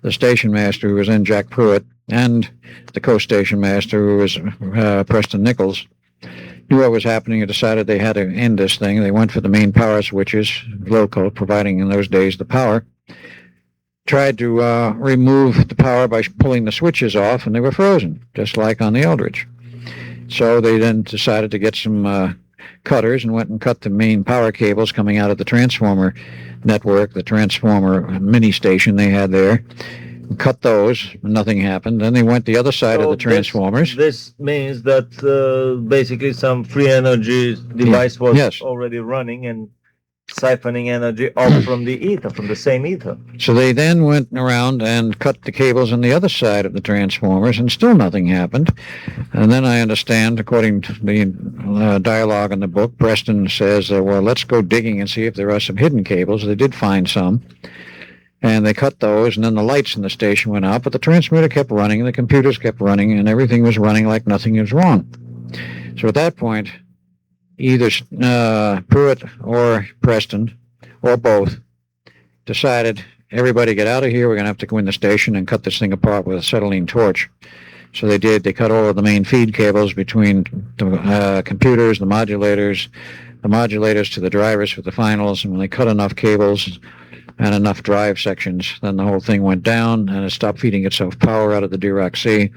The station master, who was in Jack Pruitt, and the co-station master, who was Preston Nichols, knew what was happening and decided they had to end this thing. They went for the main power switches, local, providing in those days the power. Tried to remove the power by pulling the switches off, and they were frozen, just like on the Eldridge. So they then decided to get some cutters and went and cut the main power cables coming out of the transformer network, the transformer mini station they had there. Cut those, nothing happened. Then they went the other side of the transformers. This means that basically some free energy device was Yes. already running and siphoning energy off from the ether, from the same ether. So they then went around and cut the cables on the other side of the transformers, and still nothing happened. And then I understand, according to the dialogue in the book, Preston says, well, let's go digging and see if there are some hidden cables. They did find some. And they cut those, and then the lights in the station went out, but the transmitter kept running, and the computers kept running, and everything was running like nothing was wrong. So at that point, either Pruitt or Preston, or both, decided, everybody get out of here, we're going to have to go in the station and cut this thing apart with a acetylene torch. So they did. They cut all of the main feed cables between the computers, the modulators to the drivers for the finals, and when they cut enough cables and enough drive sections, then the whole thing went down and it stopped feeding itself power out of the Dirac Sea.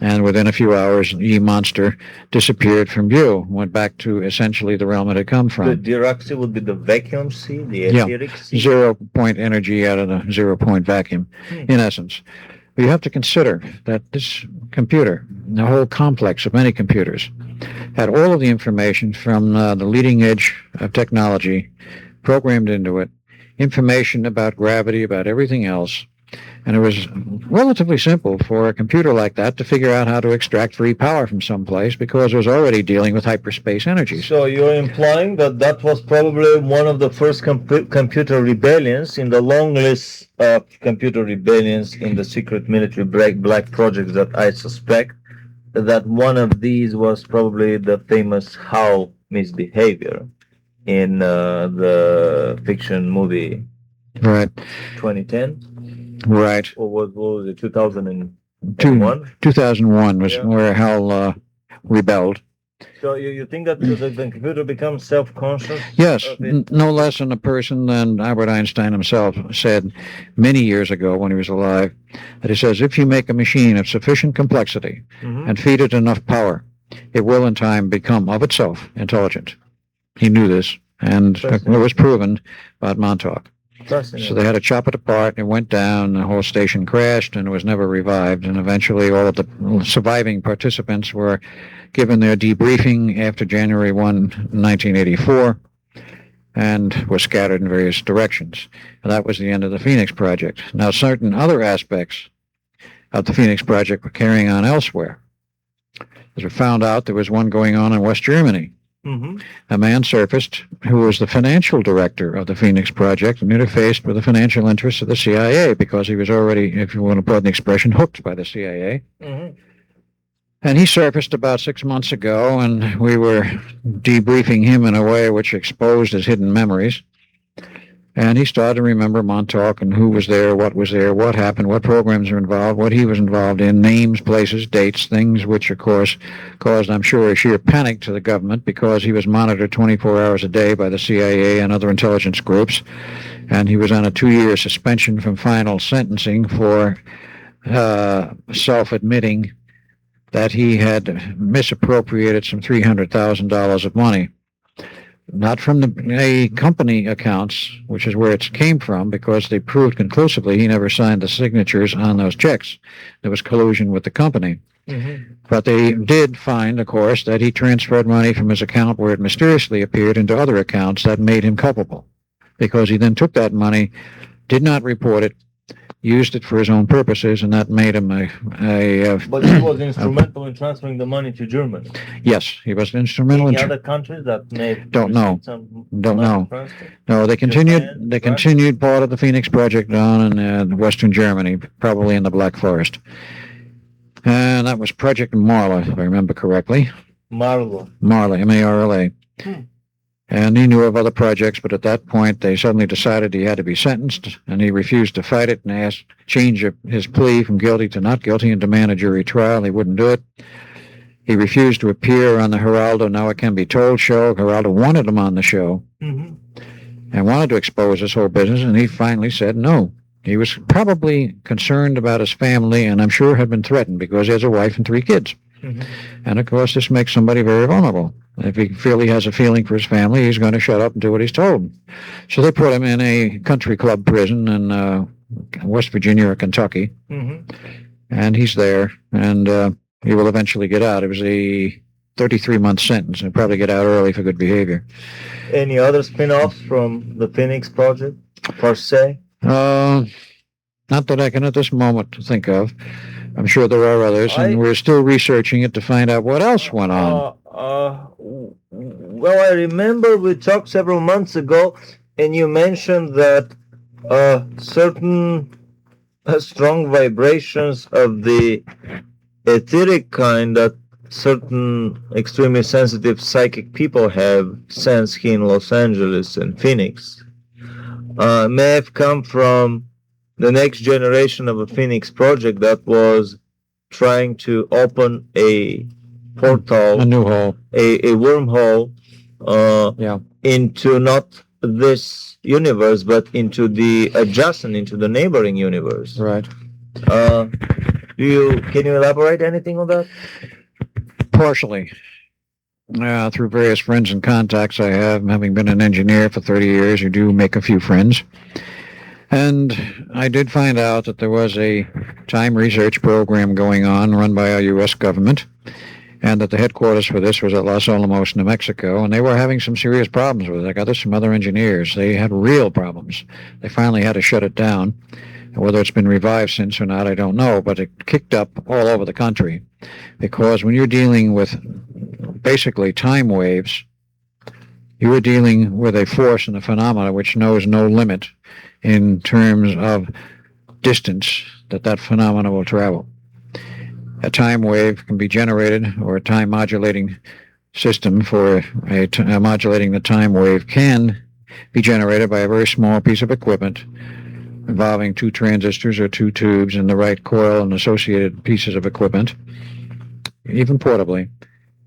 And within a few hours, E-Monster disappeared from view, went back to essentially the realm it had come from. The Dirac Sea would be the vacuum sea, the etheric sea? 0-point energy out of the 0-point vacuum, in essence. But you have to consider that this computer, the whole complex of many computers, had all of the information from the leading edge of technology programmed into it, information about gravity, about everything else. And it was relatively simple for a computer like that to figure out how to extract free power from someplace because it was already dealing with hyperspace energy. So you're implying that that was probably one of the first computer rebellions in the long list of computer rebellions in the secret military black projects that I suspect that one of these was probably the famous Howe misbehavior in the fiction movie Right. 2010? Right. Or what was it, 2001? 2001 was where Hal rebelled. So you think that the computer becomes self-conscious? Yes, no less than a person than Albert Einstein himself said many years ago when he was alive, that he says, if you make a machine of sufficient complexity and feed it enough power, it will in time become of itself intelligent. He knew this, and it was proven by Montauk. So they had to chop it apart, and it went down, the whole station crashed, and it was never revived. And eventually all of the surviving participants were given their debriefing after January 1, 1984, and were scattered in various directions. And that was the end of the Phoenix Project. Now, certain other aspects of the Phoenix Project were carrying on elsewhere. As we found out, there was one going on in West Germany. A man surfaced who was the financial director of the Phoenix Project and interfaced with the financial interests of the CIA because he was already, if you want to pardon the expression, hooked by the CIA. And he surfaced about 6 months ago, and we were debriefing him in a way which exposed his hidden memories. And he started to remember Montauk and who was there, what happened, what programs are involved, what he was involved in, names, places, dates, things which, of course, caused, I'm sure, a sheer panic to the government because he was monitored 24 hours a day by the CIA and other intelligence groups. And he was on a 2-year suspension from final sentencing for self-admitting that he had misappropriated some $300,000 of money. Not from the company accounts, which is where it came from, because they proved conclusively he never signed the signatures on those checks. There was collusion with the company. But they did find, of course, that he transferred money from his account where it mysteriously appeared into other accounts that made him culpable, because he then took that money, did not report it, used it for his own purposes, and that made him But he was instrumental in transferring the money to Germany. Yes, he was instrumental. Any other countries that may don't know. Transfer? No, they continued part of the Phoenix Project on in Western Germany, probably in the Black Forest. And that was Project Marla, if I remember correctly. Marla, M-A-R-L-A. And he knew of other projects, but at that point they suddenly decided he had to be sentenced, and he refused to fight it and asked change his plea from guilty to not guilty and demand a jury trial. He wouldn't do it. He refused to appear on the Geraldo Now It Can Be Told show. Geraldo wanted him on the show and wanted to expose this whole business, and he finally said no. He was probably concerned about his family, and I'm sure had been threatened because he has a wife and 3 kids. And of course, this makes somebody very vulnerable. If he he has a feeling for his family, he's going to shut up and do what he's told. So they put him in a country club prison in West Virginia or Kentucky, and he's there, and he will eventually get out. It was a 33-month sentence. He'll probably get out early for good behavior. Any other spin-offs from the Phoenix Project, per se? Not that I can at this moment think of. I'm sure there are others, and we're still researching it to find out what else went on. Well, I remember we talked several months ago, and you mentioned that certain strong vibrations of the etheric kind that certain extremely sensitive psychic people have sensed here in Los Angeles and Phoenix may have come from the next generation of a Phoenix project that was trying to open a portal, a new hole, a wormhole into not this universe, but into the adjacent, into the neighboring universe. Right. Can you elaborate anything on that? Partially. Through various friends and contacts I have, having been an engineer for 30 years, you do make a few friends. And I did find out that there was a time research program going on run by our U.S. government, and that the headquarters for this was at Los Alamos, New Mexico, and they were having some serious problems with it. I got some other engineers. They had real problems. They finally had to shut it down. Whether it's been revived since or not, I don't know, but it kicked up all over the country. Because when you're dealing with basically time waves, you are dealing with a force and a phenomena which knows no limit in terms of distance that phenomena will travel. A time wave can be generated, or a time modulating system for modulating the time wave can be generated by a very small piece of equipment involving two transistors or two tubes and the right coil and associated pieces of equipment, even portably.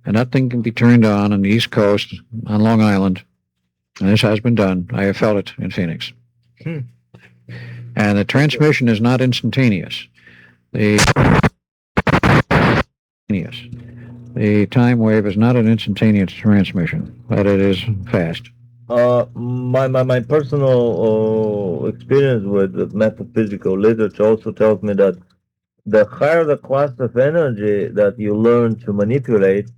And that thing can be turned on the East Coast, on Long Island. And this has been done. I have felt it in Phoenix. And the transmission is not instantaneous. The time wave is not an instantaneous transmission, but it is fast. My personal experience with the metaphysical literature also tells me that the higher the class of energy that you learn to manipulate,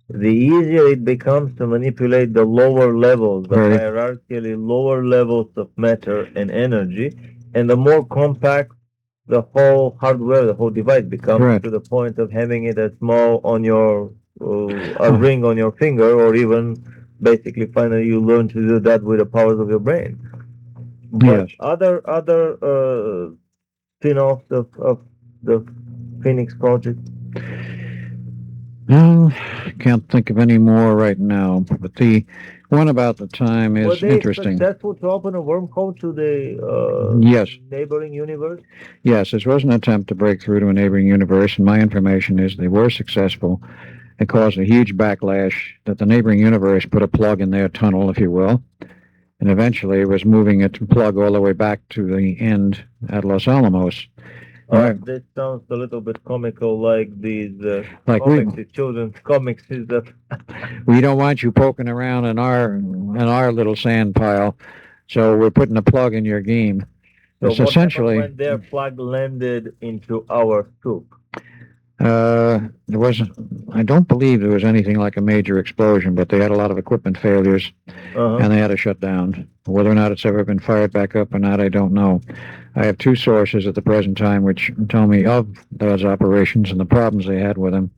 the easier it becomes to manipulate the lower levels, the hierarchically lower levels of matter and energy, and the more compact the whole hardware, the whole device becomes, to the point of having it as small on your a ring on your finger, or even basically finally you learn to do that with the powers of your brain. But other spin-offs of the Phoenix Project? I can't think of any more right now, but the one about the time is interesting. Was they successful to open a wormhole to the neighboring universe? Yes, this was an attempt to break through to a neighboring universe, and my information is they were successful. It caused a huge backlash that the neighboring universe put a plug in their tunnel, if you will, and eventually was moving it to plug all the way back to the end at Los Alamos. This sounds a little bit comical, like these children's comics. Is that we don't want you poking around in our little sand pile, so we're putting a plug in your game. So it's what essentially when their plug landed into our soup. There wasn't. I don't believe there was anything like a major explosion, but they had a lot of equipment failures, and they had to shut down. Whether or not it's ever been fired back up or not, I don't know. I have two sources at the present time which tell me of those operations and the problems they had with them,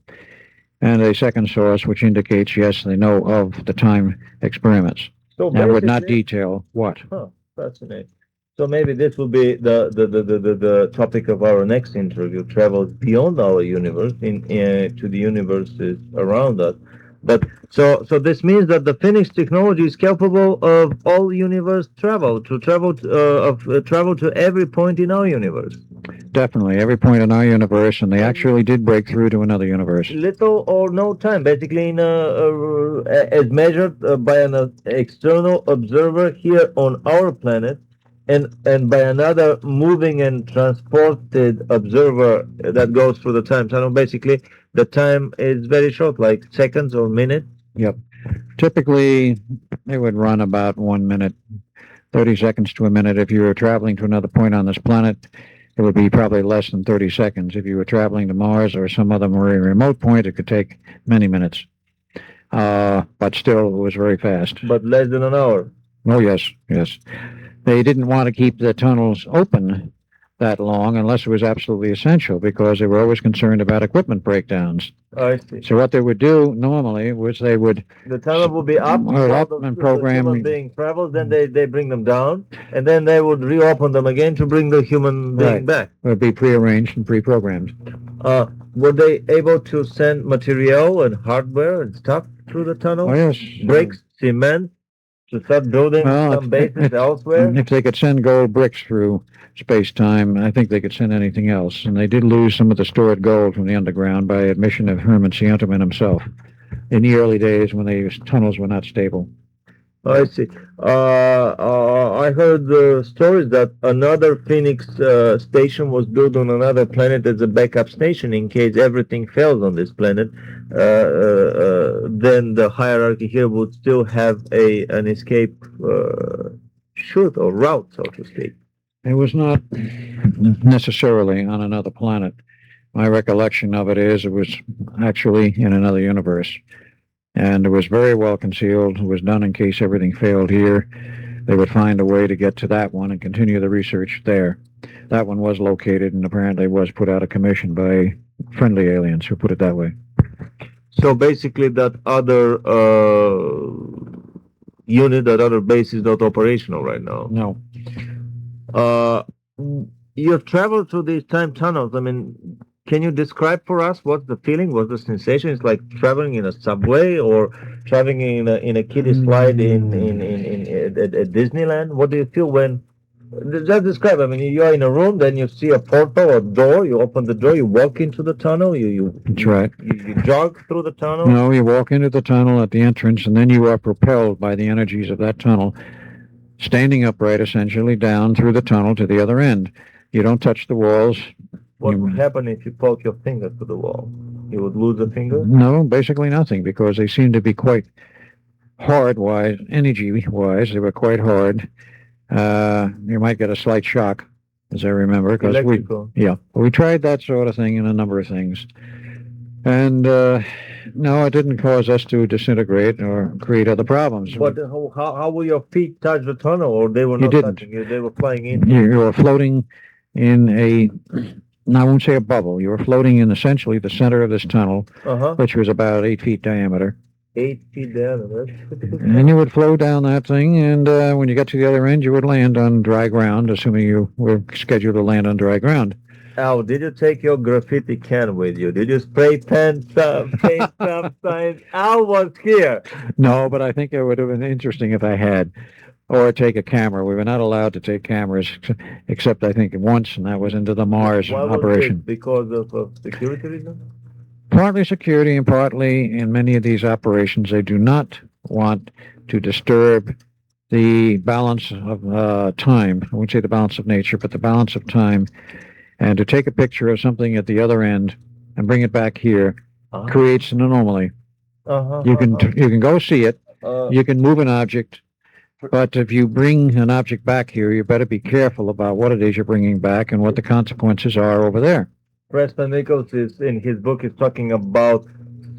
and a second source which indicates, yes, they know of the time experiments. So I would not detail what. Fascinating. So maybe this will be the topic of our next interview: travels beyond our universe to the universes around us. But so this means that the Phoenix technology is capable of all universe travel to every point in our universe. Definitely, every point in our universe, and they actually did break through to another universe. Little or no time, basically, as measured by an external observer here on our planet, and by another moving and transported observer that goes through the time tunnel. Basically, the time is very short, like seconds or minutes. Yep. Typically, they would run about 1 minute, 30 seconds to a minute. If you were traveling to another point on this planet, it would be probably less than 30 seconds. If you were traveling to Mars or some other very remote point, it could take many minutes. But still, it was very fast. But less than an hour. Oh, yes, yes. They didn't want to keep the tunnels open that long unless it was absolutely essential because they were always concerned about equipment breakdowns. I see. So what they would do normally was they would The tunnel would be up, or while up the, and the program. human being travels, then they bring them down, and then they would reopen them again to bring the human being Right. back. Would be prearranged and pre-programmed. Were they able to send material and hardware and stuff through the tunnel? Oh yes, Bricks, cement, to start building Well, some bases elsewhere? if they could send gold bricks through space-time, I think they could send anything else. And they did lose some of the stored gold from the underground by admission of Herman Sienterman himself in the early days when the tunnels were not stable. I see. I heard stories that another Phoenix station was built on another planet as a backup station in case everything fails on this planet. Then the hierarchy here would still have an escape chute or route, so to speak. It was not necessarily on another planet. My recollection of it is it was actually in another universe. And it was very well concealed. It was done in case everything failed here. They would find a way to get to that one and continue the research there. That one was located and apparently was put out of commission by friendly aliens, who put it that way. So basically, that other unit, that other base is not operational right now. No. You've traveled through these time tunnels. I mean, can you describe for us what's the feeling, what's the sensation? It's like traveling in a subway or traveling in a kiddie slide at Disneyland. What do you feel when? Just describe. I mean, you are in a room, then you see a portal or door. You open the door, you walk into the tunnel. That's right. You jog through the tunnel. No, you walk into the tunnel at the entrance, and then you are propelled by the energies of that tunnel, standing upright, essentially, down through the tunnel to the other end. You don't touch the walls. What would happen if you poke your finger to the wall? You would lose a finger? No, basically nothing, because they seem to be quite hard-wise, energy-wise. They were quite hard. You might get a slight shock, as I remember, because we tried that sort of thing in a number of things. And no, it didn't cause us to disintegrate or create other problems. But how will your feet touch the tunnel, or they were not touching you? They were flying in? You were floating in I won't say a bubble. You were floating in essentially the center of this tunnel, which was about 8 feet diameter. 8 feet diameter. And you would flow down that thing, and when you got to the other end, you would land on dry ground, assuming you were scheduled to land on dry ground. Al, did you take your graffiti can with you? Did you spray paint some signs? Al was here. No, but I think it would have been interesting if I had. Or take a camera. We were not allowed to take cameras, except I think once, and that was into the Mars operation. Because of security reasons? Partly security, and partly in many of these operations, they do not want to disturb the balance of time. I won't say the balance of nature, but the balance of time. And to take a picture of something at the other end and bring it back here creates an anomaly. You can go see it. You can move an object. But if you bring an object back here, you better be careful about what it is you're bringing back and what the consequences are over there. Preston Nichols is in his book is talking about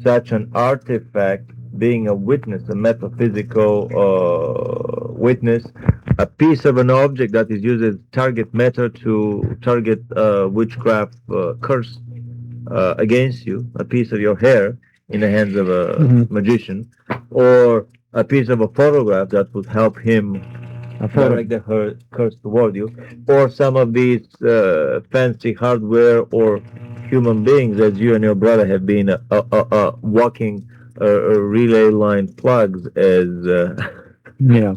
such an artifact being a witness, a metaphysical witness, a piece of an object that is used as target matter to target witchcraft curse against you, a piece of your hair in the hands of a magician, or a piece of a photograph that would help him direct the curse toward you, or some of these fancy hardware or human beings, as you and your brother have been walking relay line plugs as yeah.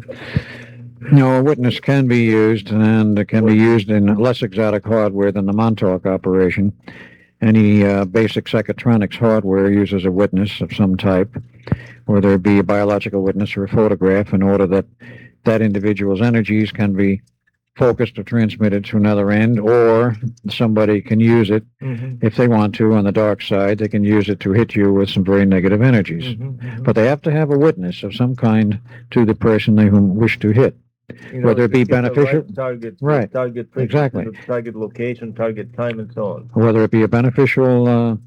No, a witness can be used, and it can be used in less exotic hardware than the Montauk operation. Any basic psychotronics hardware uses a witness of some type, whether it be a biological witness or a photograph, in order that that individual's energies can be focused or transmitted to another end, or somebody can use it if they want to on the dark side. They can use it to hit you with some very negative energies. But they have to have a witness of some kind to the person they whom wish to hit. Whether it be beneficial, right? Target Exactly. target location, target time, and so on. Whether it be a beneficial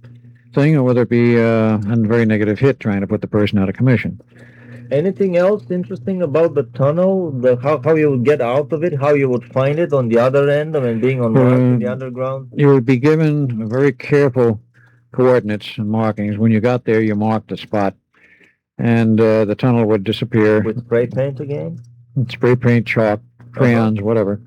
thing or whether it be a very negative hit trying to put the person out of commission. Anything else interesting about the tunnel? How you would get out of it? How you would find it on the other end? I mean, being on Mars in the underground. You would be given very careful coordinates and markings. When you got there, you marked the spot, and the tunnel would disappear. With spray paint again? Spray paint, chalk, crayons, whatever.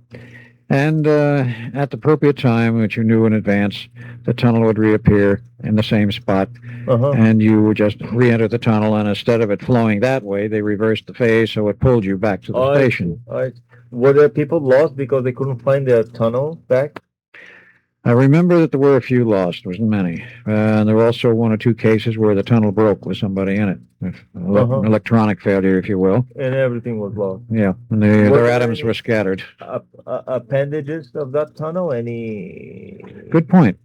And at the appropriate time, which you knew in advance, the tunnel would reappear in the same spot, and you would just re-enter the tunnel. And instead of it flowing that way, they reversed the phase, so it pulled you back to the station. Were there people lost because they couldn't find their tunnel back? I remember that there were a few lost. There wasn't many. And there were also one or two cases where the tunnel broke with somebody in it. Electronic failure, if you will. And everything was lost. Yeah, and their atoms were scattered. Appendages of that tunnel? Any? Good point.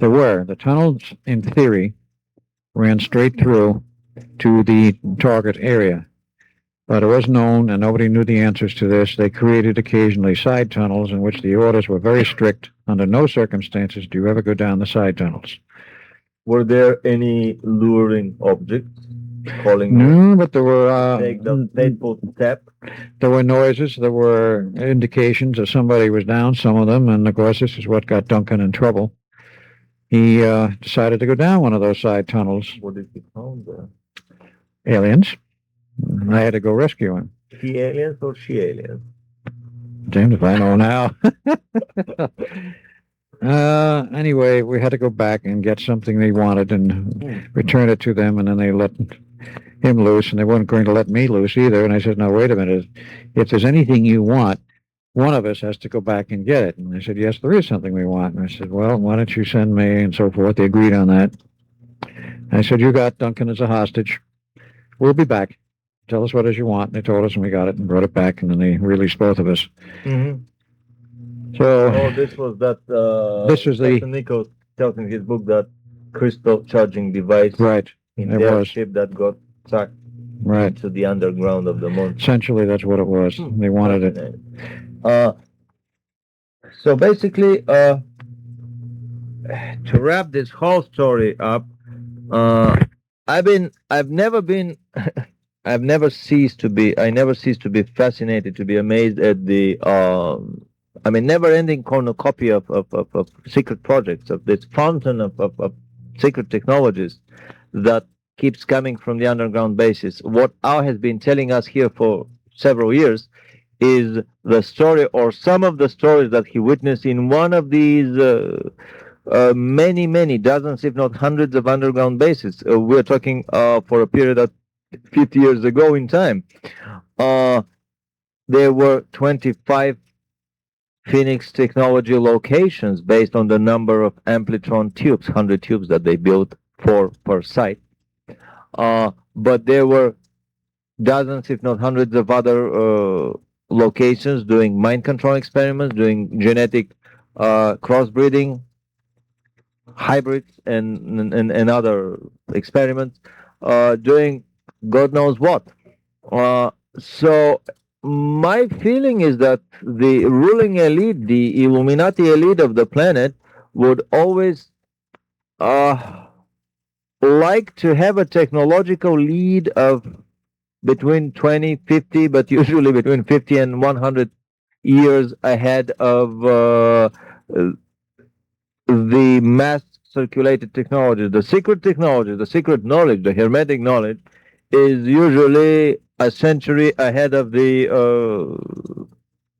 There were. The tunnels, in theory, ran straight through to the target area. But it was known, and nobody knew the answers to this, they created occasionally side tunnels in which the orders were very strict. Under no circumstances do you ever go down the side tunnels. Were there any luring objects calling? No, but there were... take the fateful step? There were noises, there were indications that somebody was down, some of them, and of course this is what got Duncan in trouble. He decided to go down one of those side tunnels. What did he found there? Aliens. I had to go rescue him. He aliens or she aliens? James, if I know now. Anyway, we had to go back and get something they wanted and return it to them, and then they let him loose, and they weren't going to let me loose either. And I said, no, wait a minute. If there's anything you want, one of us has to go back and get it. And they said, yes, there is something we want. And I said, well, why don't you send me, and so forth. They agreed on that. And I said, you got Duncan as a hostage. We'll be back. Tell us what it is you want. And they told us, and we got it and brought it back, and then they released both of us. So, this was that. This was the. Nico tells in his book that crystal charging device. Right. In their ship that got sucked. Right. Into the underground of the moon. Essentially, that's what it was. They wanted it. So basically, to wrap this whole story up, I never ceased to be fascinated, to be amazed at the, never-ending cornucopia of secret projects, of this fountain of secret technologies that keeps coming from the underground bases. What Al has been telling us here for several years is the story, or some of the stories that he witnessed in one of these many dozens, if not hundreds, of underground bases. We're talking for a period of 50 years ago in time. There were 25 Phoenix technology locations based on the number of Ampletron tubes, 100 tubes that they built per site. But there were dozens, if not hundreds, of other locations doing mind control experiments, doing genetic crossbreeding, hybrids, and other experiments, doing God knows what. So my feeling is that the ruling elite, the Illuminati elite of the planet, would always like to have a technological lead of between 20, 50, but usually between 50 and 100 years ahead of the mass circulated technology. The secret technology, the secret knowledge, the hermetic knowledge is usually a century ahead of the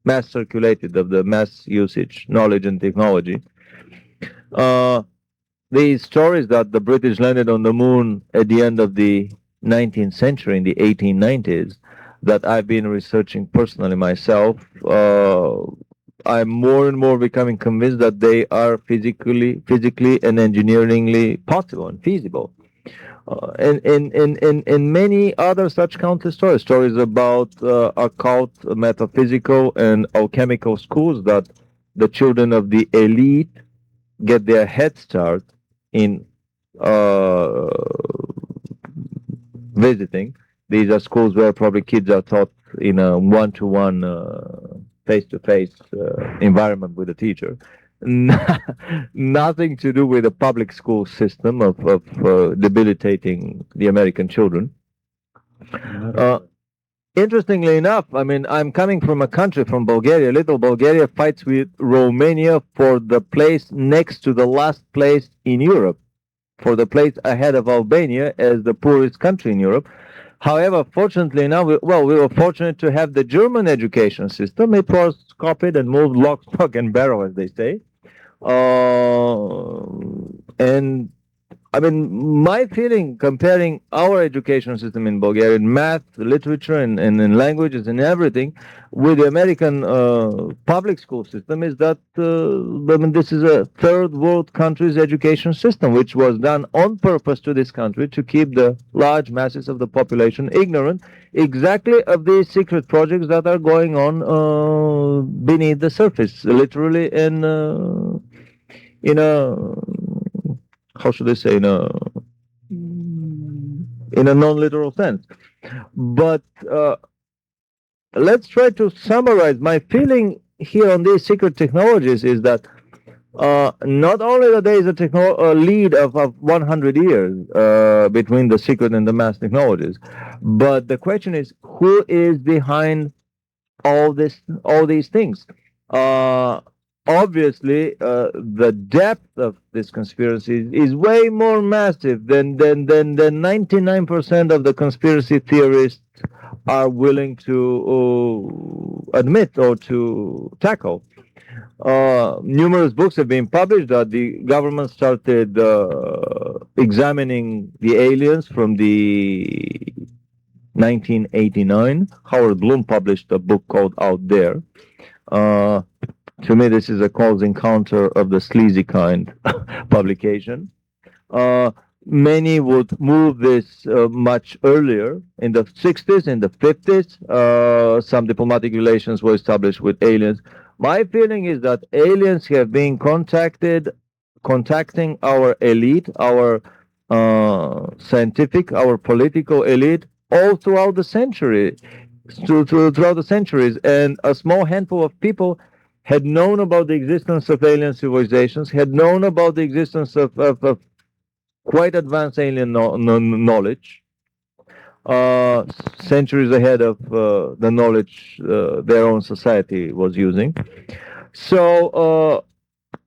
mass circulated, of the mass usage knowledge and technology. These stories that the British landed on the moon at the end of the 19th century, in the 1890s, that I've been researching personally myself, I'm more and more becoming convinced that they are physically and engineeringly possible and feasible. in many other such countless stories about occult, metaphysical, and alchemical schools that the children of the elite get their head start in uh, visiting. These are schools where probably kids are taught in a one-to-one, face-to-face environment with a teacher. Nothing to do with the public school system of debilitating the American children. Uh, Interestingly enough, I mean, I'm coming from a country, from Bulgaria. Little Bulgaria fights with Romania for the place next to the last place in Europe, for the place ahead of Albania as the poorest country in Europe. However, fortunately now, we were fortunate to have the German education system. It was copied and moved lock, stock, and barrel, as they say. And I mean, my feeling comparing our education system in Bulgaria, in math, literature, and in languages and everything, with the American public school system is that I mean, this is a third world country's education system, which was done on purpose to this country to keep the large masses of the population ignorant exactly of these secret projects that are going on beneath the surface, literally in a how should I say, in a non-literal sense. But let's try to summarize. My feeling here on these secret technologies is that not only that there is a lead of 100 years between the secret and the mass technologies, but the question is who is behind all these things. Uh, Obviously, the depth of this conspiracy is way more massive than 99% of the conspiracy theorists are willing to admit or to tackle. Numerous books have been published that the government started examining the aliens from the 1989. Howard Bloom published a book called Out There. To me, this is a close encounter of the sleazy kind publication. Uh, Many would move this much earlier, in the 60s, in the 50s. Some diplomatic relations were established with aliens. My feeling is that aliens have been contacting our elite, our scientific, our political elite, all throughout the century, throughout the centuries, and a small handful of people had known about the existence of alien civilizations, had known about the existence of quite advanced alien knowledge, centuries ahead of the knowledge their own society was using. So,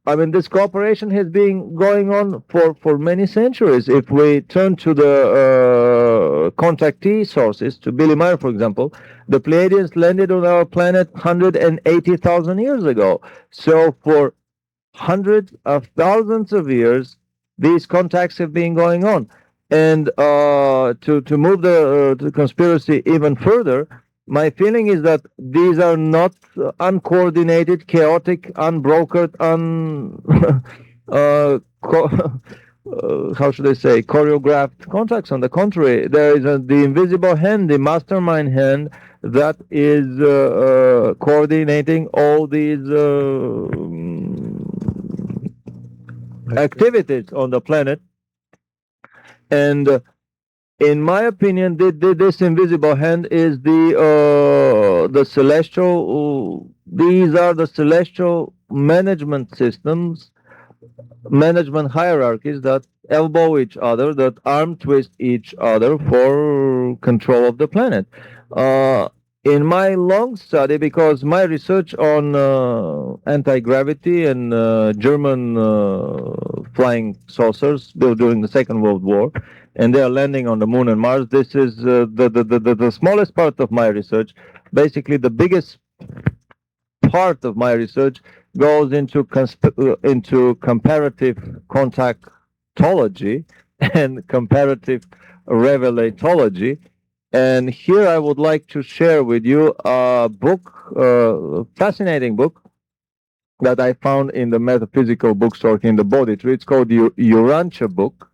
I mean, this cooperation has been going on for many centuries. If we turn to the contactee sources, to Billy Meyer, for example, the Pleiadians landed on our planet 180,000 years ago. So for hundreds of thousands of years, these contacts have been going on. And to move the conspiracy even further, my feeling is that these are not uncoordinated, chaotic, unbrokered, how should I say, choreographed contracts. On the contrary, there is the invisible hand, the mastermind hand that is coordinating all these activities on the planet. And in my opinion, this invisible hand is the celestial. These are the celestial management systems, management hierarchies that elbow each other, that arm twist each other for control of the planet. In my long study, because my research on anti-gravity and German flying saucers built during the Second World War, and they are landing on the moon and Mars. This is the smallest part of my research. Basically, the biggest part of my research goes into comparative contactology and comparative revelatology. And here I would like to share with you a book, fascinating book that I found in the metaphysical bookstore in the Body Tree. It's called the Urantia book.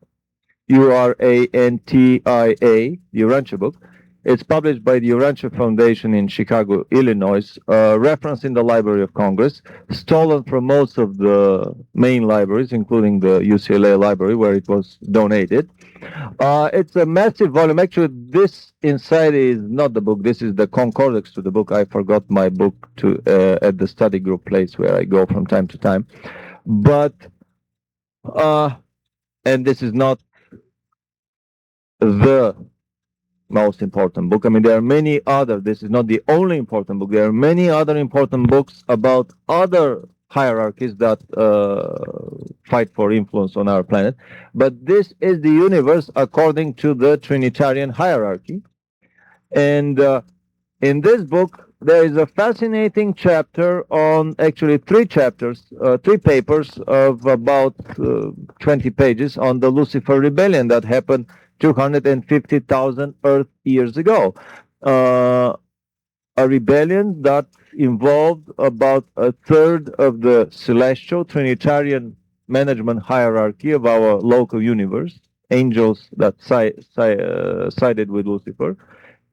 Urantia, the Urantia book. It's published by the Urantia Foundation in Chicago, Illinois, referenced in the Library of Congress, stolen from most of the main libraries, including the UCLA library, where it was donated. It's a massive volume. Actually, this inside is not the book. This is the concordex to the book. I forgot my book to at the study group place where I go from time to time. But and this is not the most important book. I mean, there are many other. This is not the only important book. There are many other important books about other hierarchies that fight for influence on our planet. But this is the universe according to the Trinitarian hierarchy. And in this book, there is a fascinating chapter on actually three chapters, three papers of about 20 pages on the Lucifer rebellion that happened 250,000 Earth years ago. A rebellion that involved about a third of the celestial Trinitarian management hierarchy of our local universe, angels that sided with Lucifer,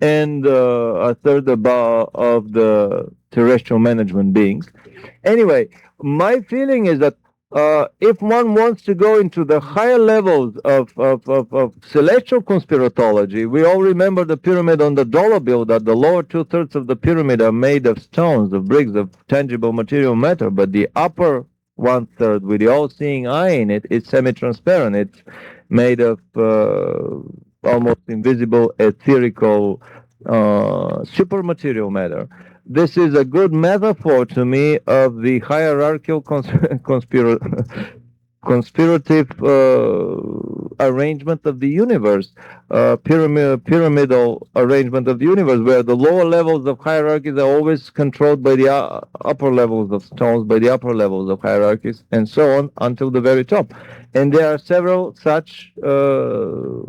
and a third of the terrestrial management beings. Anyway, my feeling is that if one wants to go into the higher levels of celestial conspiratology, we all remember the pyramid on the dollar bill, that the lower two-thirds of the pyramid are made of stones, of bricks, of tangible material matter, but the upper one-third with the all-seeing eye in it is semi-transparent. It's made of almost invisible, etherical, supermaterial matter. This is a good metaphor to me of the hierarchical conspirative arrangement of the universe, pyramidal arrangement of the universe, where the lower levels of hierarchies are always controlled by the upper levels of stones, by the upper levels of hierarchies, and so on until the very top. And there are several such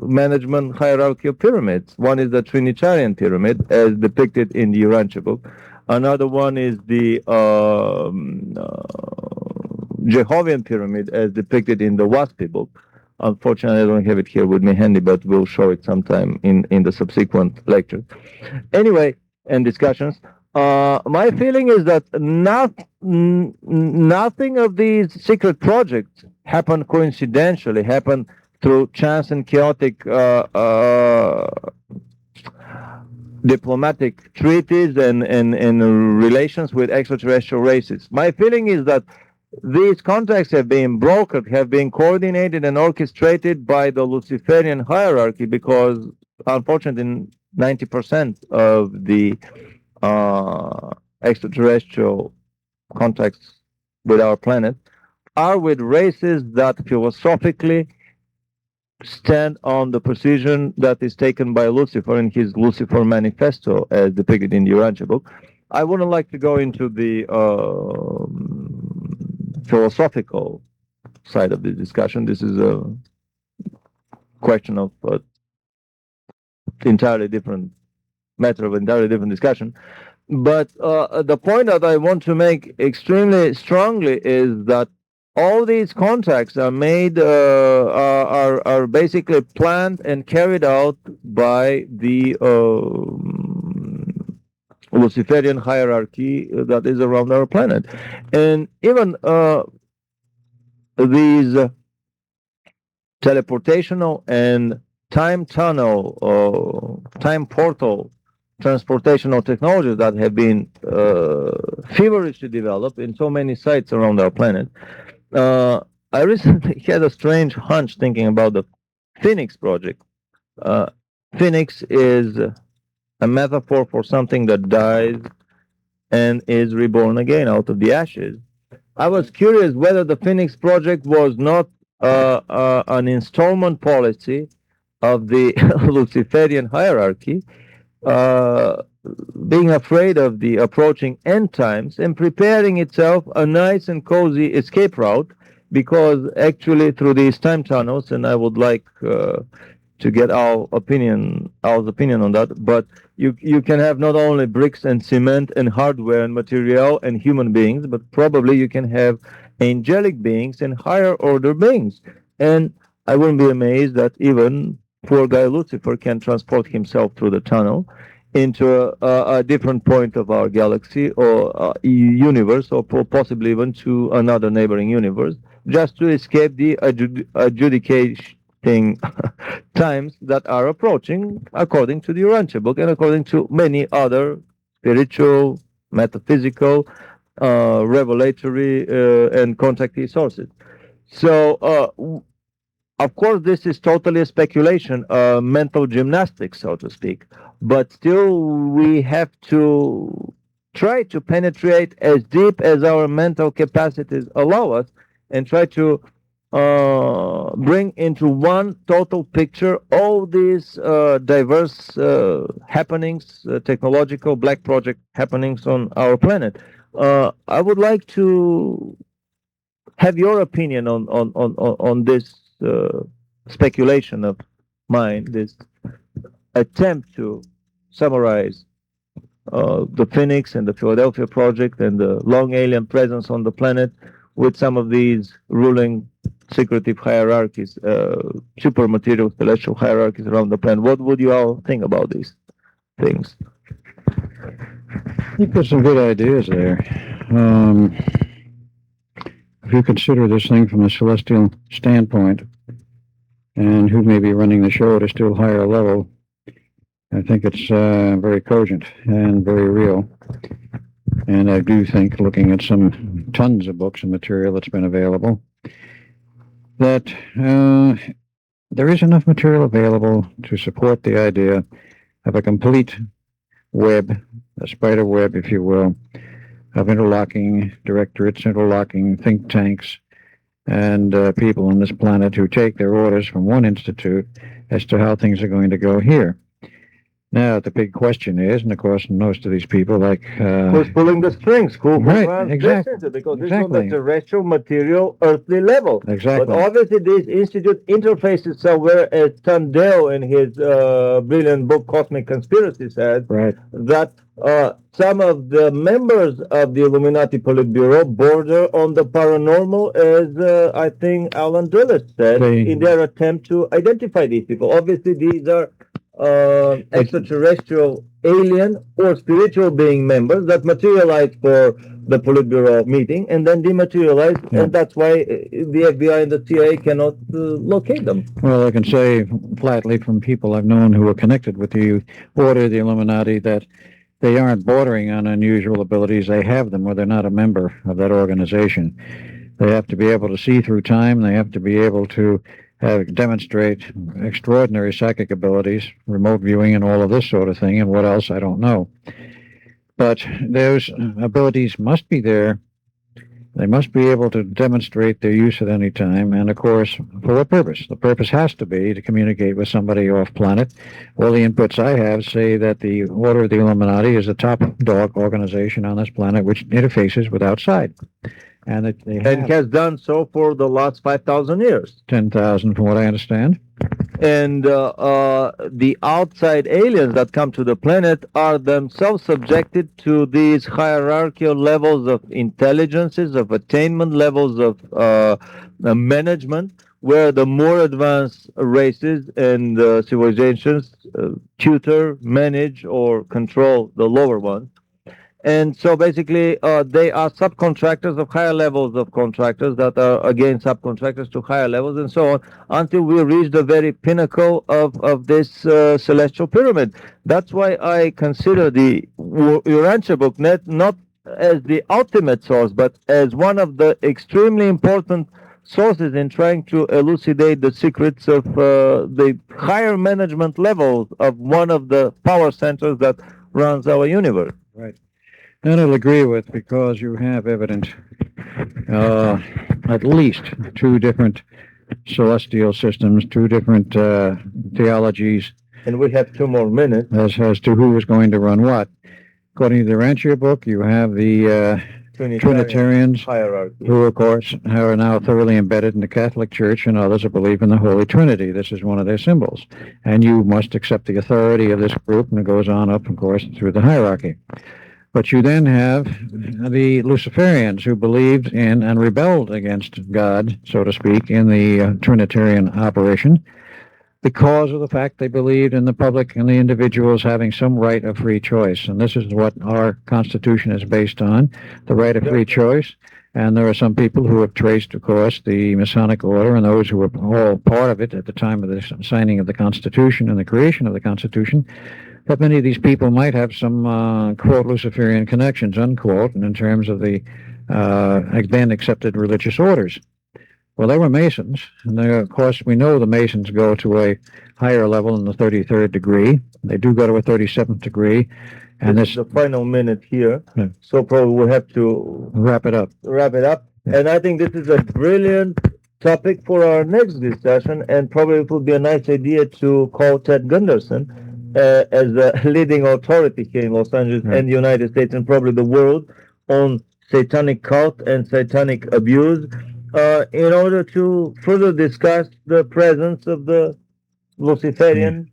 management hierarchical pyramids. One is the Trinitarian pyramid, as depicted in the Urantia book. Another one is the Jehovian pyramid, as depicted in the WASPI book. Unfortunately, I don't have it here with me handy, but we'll show it sometime in the subsequent lecture. Anyway, and discussions. My feeling is that nothing of these secret projects happened coincidentally, happened through chance and chaotic diplomatic treaties and relations with extraterrestrial races. My feeling is that these contacts have been brokered, have been coordinated and orchestrated by the Luciferian hierarchy, because unfortunately 90% of the extraterrestrial contacts with our planet are with races that philosophically stand on the position that is taken by Lucifer in his Lucifer Manifesto, as depicted in the Urantia book. I wouldn't like to go into the philosophical side of the discussion. This is a question of entirely different matter of entirely different discussion. But the point that I want to make extremely strongly is that all these contacts are made, are basically planned and carried out by the Luciferian hierarchy that is around our planet. And even these teleportational and time tunnel, time portal transportational technologies that have been feverishly developed in so many sites around our planet. I recently had a strange hunch thinking about the Phoenix project. Phoenix is a metaphor for something that dies and is reborn again out of the ashes. I was curious whether the Phoenix project was not an installment policy of the Luciferian hierarchy, being afraid of the approaching end times and preparing itself a nice and cozy escape route, because actually through these time tunnels, and I would like to get our opinion on that, but you can have not only bricks and cement and hardware and material and human beings, but probably you can have angelic beings and higher order beings. And I wouldn't be amazed that even poor guy Lucifer can transport himself through the tunnel into a different point of our galaxy or universe, or possibly even to another neighboring universe, just to escape the adjudicating times that are approaching, according to the Urantia book and according to many other spiritual, metaphysical, revelatory, and contactee sources. So, of course, this is totally a speculation, mental gymnastics, so to speak. But still, we have to try to penetrate as deep as our mental capacities allow us and try to bring into one total picture all these diverse happenings, technological black project happenings on our planet. I would like to have your opinion on this speculation of mine, this attempt to summarize the Phoenix and the Philadelphia Project and the long alien presence on the planet with some of these ruling secretive hierarchies, super material celestial hierarchies around the planet. What would you all think about these things? You put some good ideas there. If you consider this thing from a celestial standpoint, and who may be running the show at a still higher level, I think it's very cogent and very real. And I do think, looking at some tons of books and material that's been available, that there is enough material available to support the idea of a complete web, a spider web, if you will, of interlocking directorates, interlocking think tanks, and people on this planet who take their orders from one institute as to how things are going to go here. Now, the big question is, and of course, most of these people, like who's pulling the strings? Who right, runs exactly, this? Because exactly. it's on the terrestrial, material, earthly level. Exactly. But obviously, this institute interfaces somewhere, as Tandale in his brilliant book "Cosmic Conspiracy" said, right, that some of the members of the Illuminati Politburo border on the paranormal, as I think Alan Dulles said, in their attempt to identify these people. Obviously, these are extraterrestrial, alien, or spiritual being members that materialize for the Politburo meeting and then dematerialize, and that's why the FBI and the CIA cannot locate them. Well, I can say flatly from people I've known who are connected with the order, the Illuminati, that they aren't bordering on unusual abilities. They have them, or they're not a member of that organization. They have to be able to see through time. They have to be able to demonstrate extraordinary psychic abilities, remote viewing, and all of this sort of thing. And what else, I don't know. But those abilities must be there. They must be able to demonstrate their use at any time. And, of course, for what purpose? The purpose has to be to communicate with somebody off planet. All the inputs I have say that the Order of the Illuminati is a top dog organization on this planet which interfaces with outside. And and has done so for the last 5,000 years. 10,000 from what I understand. And the outside aliens that come to the planet are themselves subjected to these hierarchical levels of intelligences, of attainment, levels of management, where the more advanced races and civilizations tutor, manage, or control the lower ones. And so basically, they are subcontractors of higher levels of contractors that are, again, subcontractors to higher levels and so on, until we reach the very pinnacle of this celestial pyramid. That's why I consider the Urantia book not as the ultimate source, but as one of the extremely important sources in trying to elucidate the secrets of the higher management levels of one of the power centers that runs our universe. Right. And I'll agree with, because you have evident at least two different celestial systems, two different theologies. And we have 2 more minutes. As to who is going to run what. According to the Rancher book, you have the Trinitarians, hierarchy, who, of course, are now thoroughly embedded in the Catholic Church, and others who believe in the Holy Trinity. This is one of their symbols. And you must accept the authority of this group, and it goes on up, of course, through the hierarchy. But you then have the Luciferians who believed in and rebelled against God, so to speak, in the Trinitarian operation because of the fact they believed in the public and the individuals having some right of free choice. And this is what our Constitution is based on, the right of free choice. And there are some people who have traced, of course, the Masonic order and those who were all part of it at the time of the signing of the Constitution and the creation of the Constitution, that many of these people might have some, quote, Luciferian connections, unquote, in terms of the then accepted religious orders. Well, they were Masons, and they, of course, we know the Masons go to a higher level in the 33rd degree. They do go to a 37th degree, and This is the final minute here, so probably we'll have to wrap it up. And I think this is a brilliant topic for our next discussion, and probably it would be a nice idea to call Ted Gunderson as a leading authority here in Los Angeles and the United States and probably the world on satanic cult and satanic abuse, in order to further discuss the presence of the Luciferian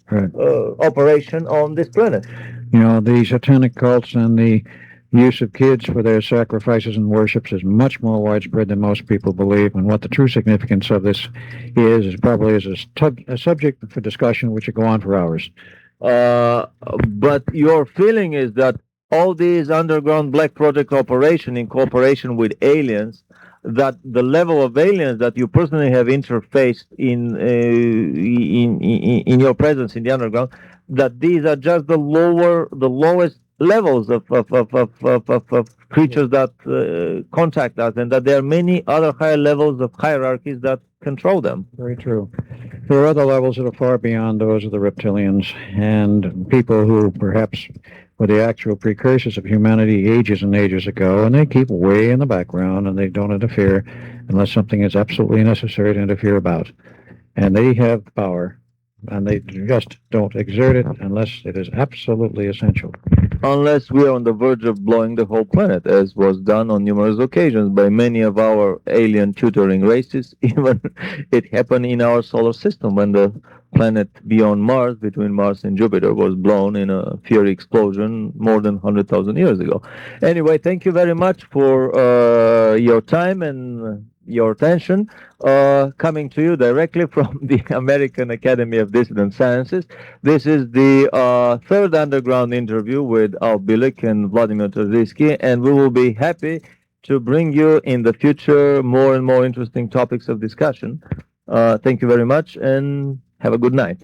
operation on this planet. You know, the satanic cults and the use of kids for their sacrifices and worships is much more widespread than most people believe. And what the true significance of this is probably is a subject for discussion which would go on for hours. But your feeling is that all these underground black project operation in cooperation with aliens, that the level of aliens that you personally have interfaced in your presence in the underground, that these are just the lowest levels of creatures that contact us, and that there are many other higher levels of hierarchies that control them. Very true. There are other levels that are far beyond those of the reptilians, and people who perhaps were the actual precursors of humanity ages and ages ago, and they keep way in the background, and they don't interfere unless something is absolutely necessary to interfere about. And they have power, and they just don't exert it unless it is absolutely essential. Unless we are on the verge of blowing the whole planet, as was done on numerous occasions by many of our alien tutoring races. Even it happened in our solar system when the planet beyond Mars, between Mars and Jupiter, was blown in a fiery explosion more than 100,000 years ago. Anyway, thank you very much for your time and your attention, coming to you directly from the American Academy of Dissident Sciences. This is the third underground interview with Al Bielek and Vladimir Terziski, and we will be happy to bring you in the future more and more interesting topics of discussion. Thank you very much, and have a good night.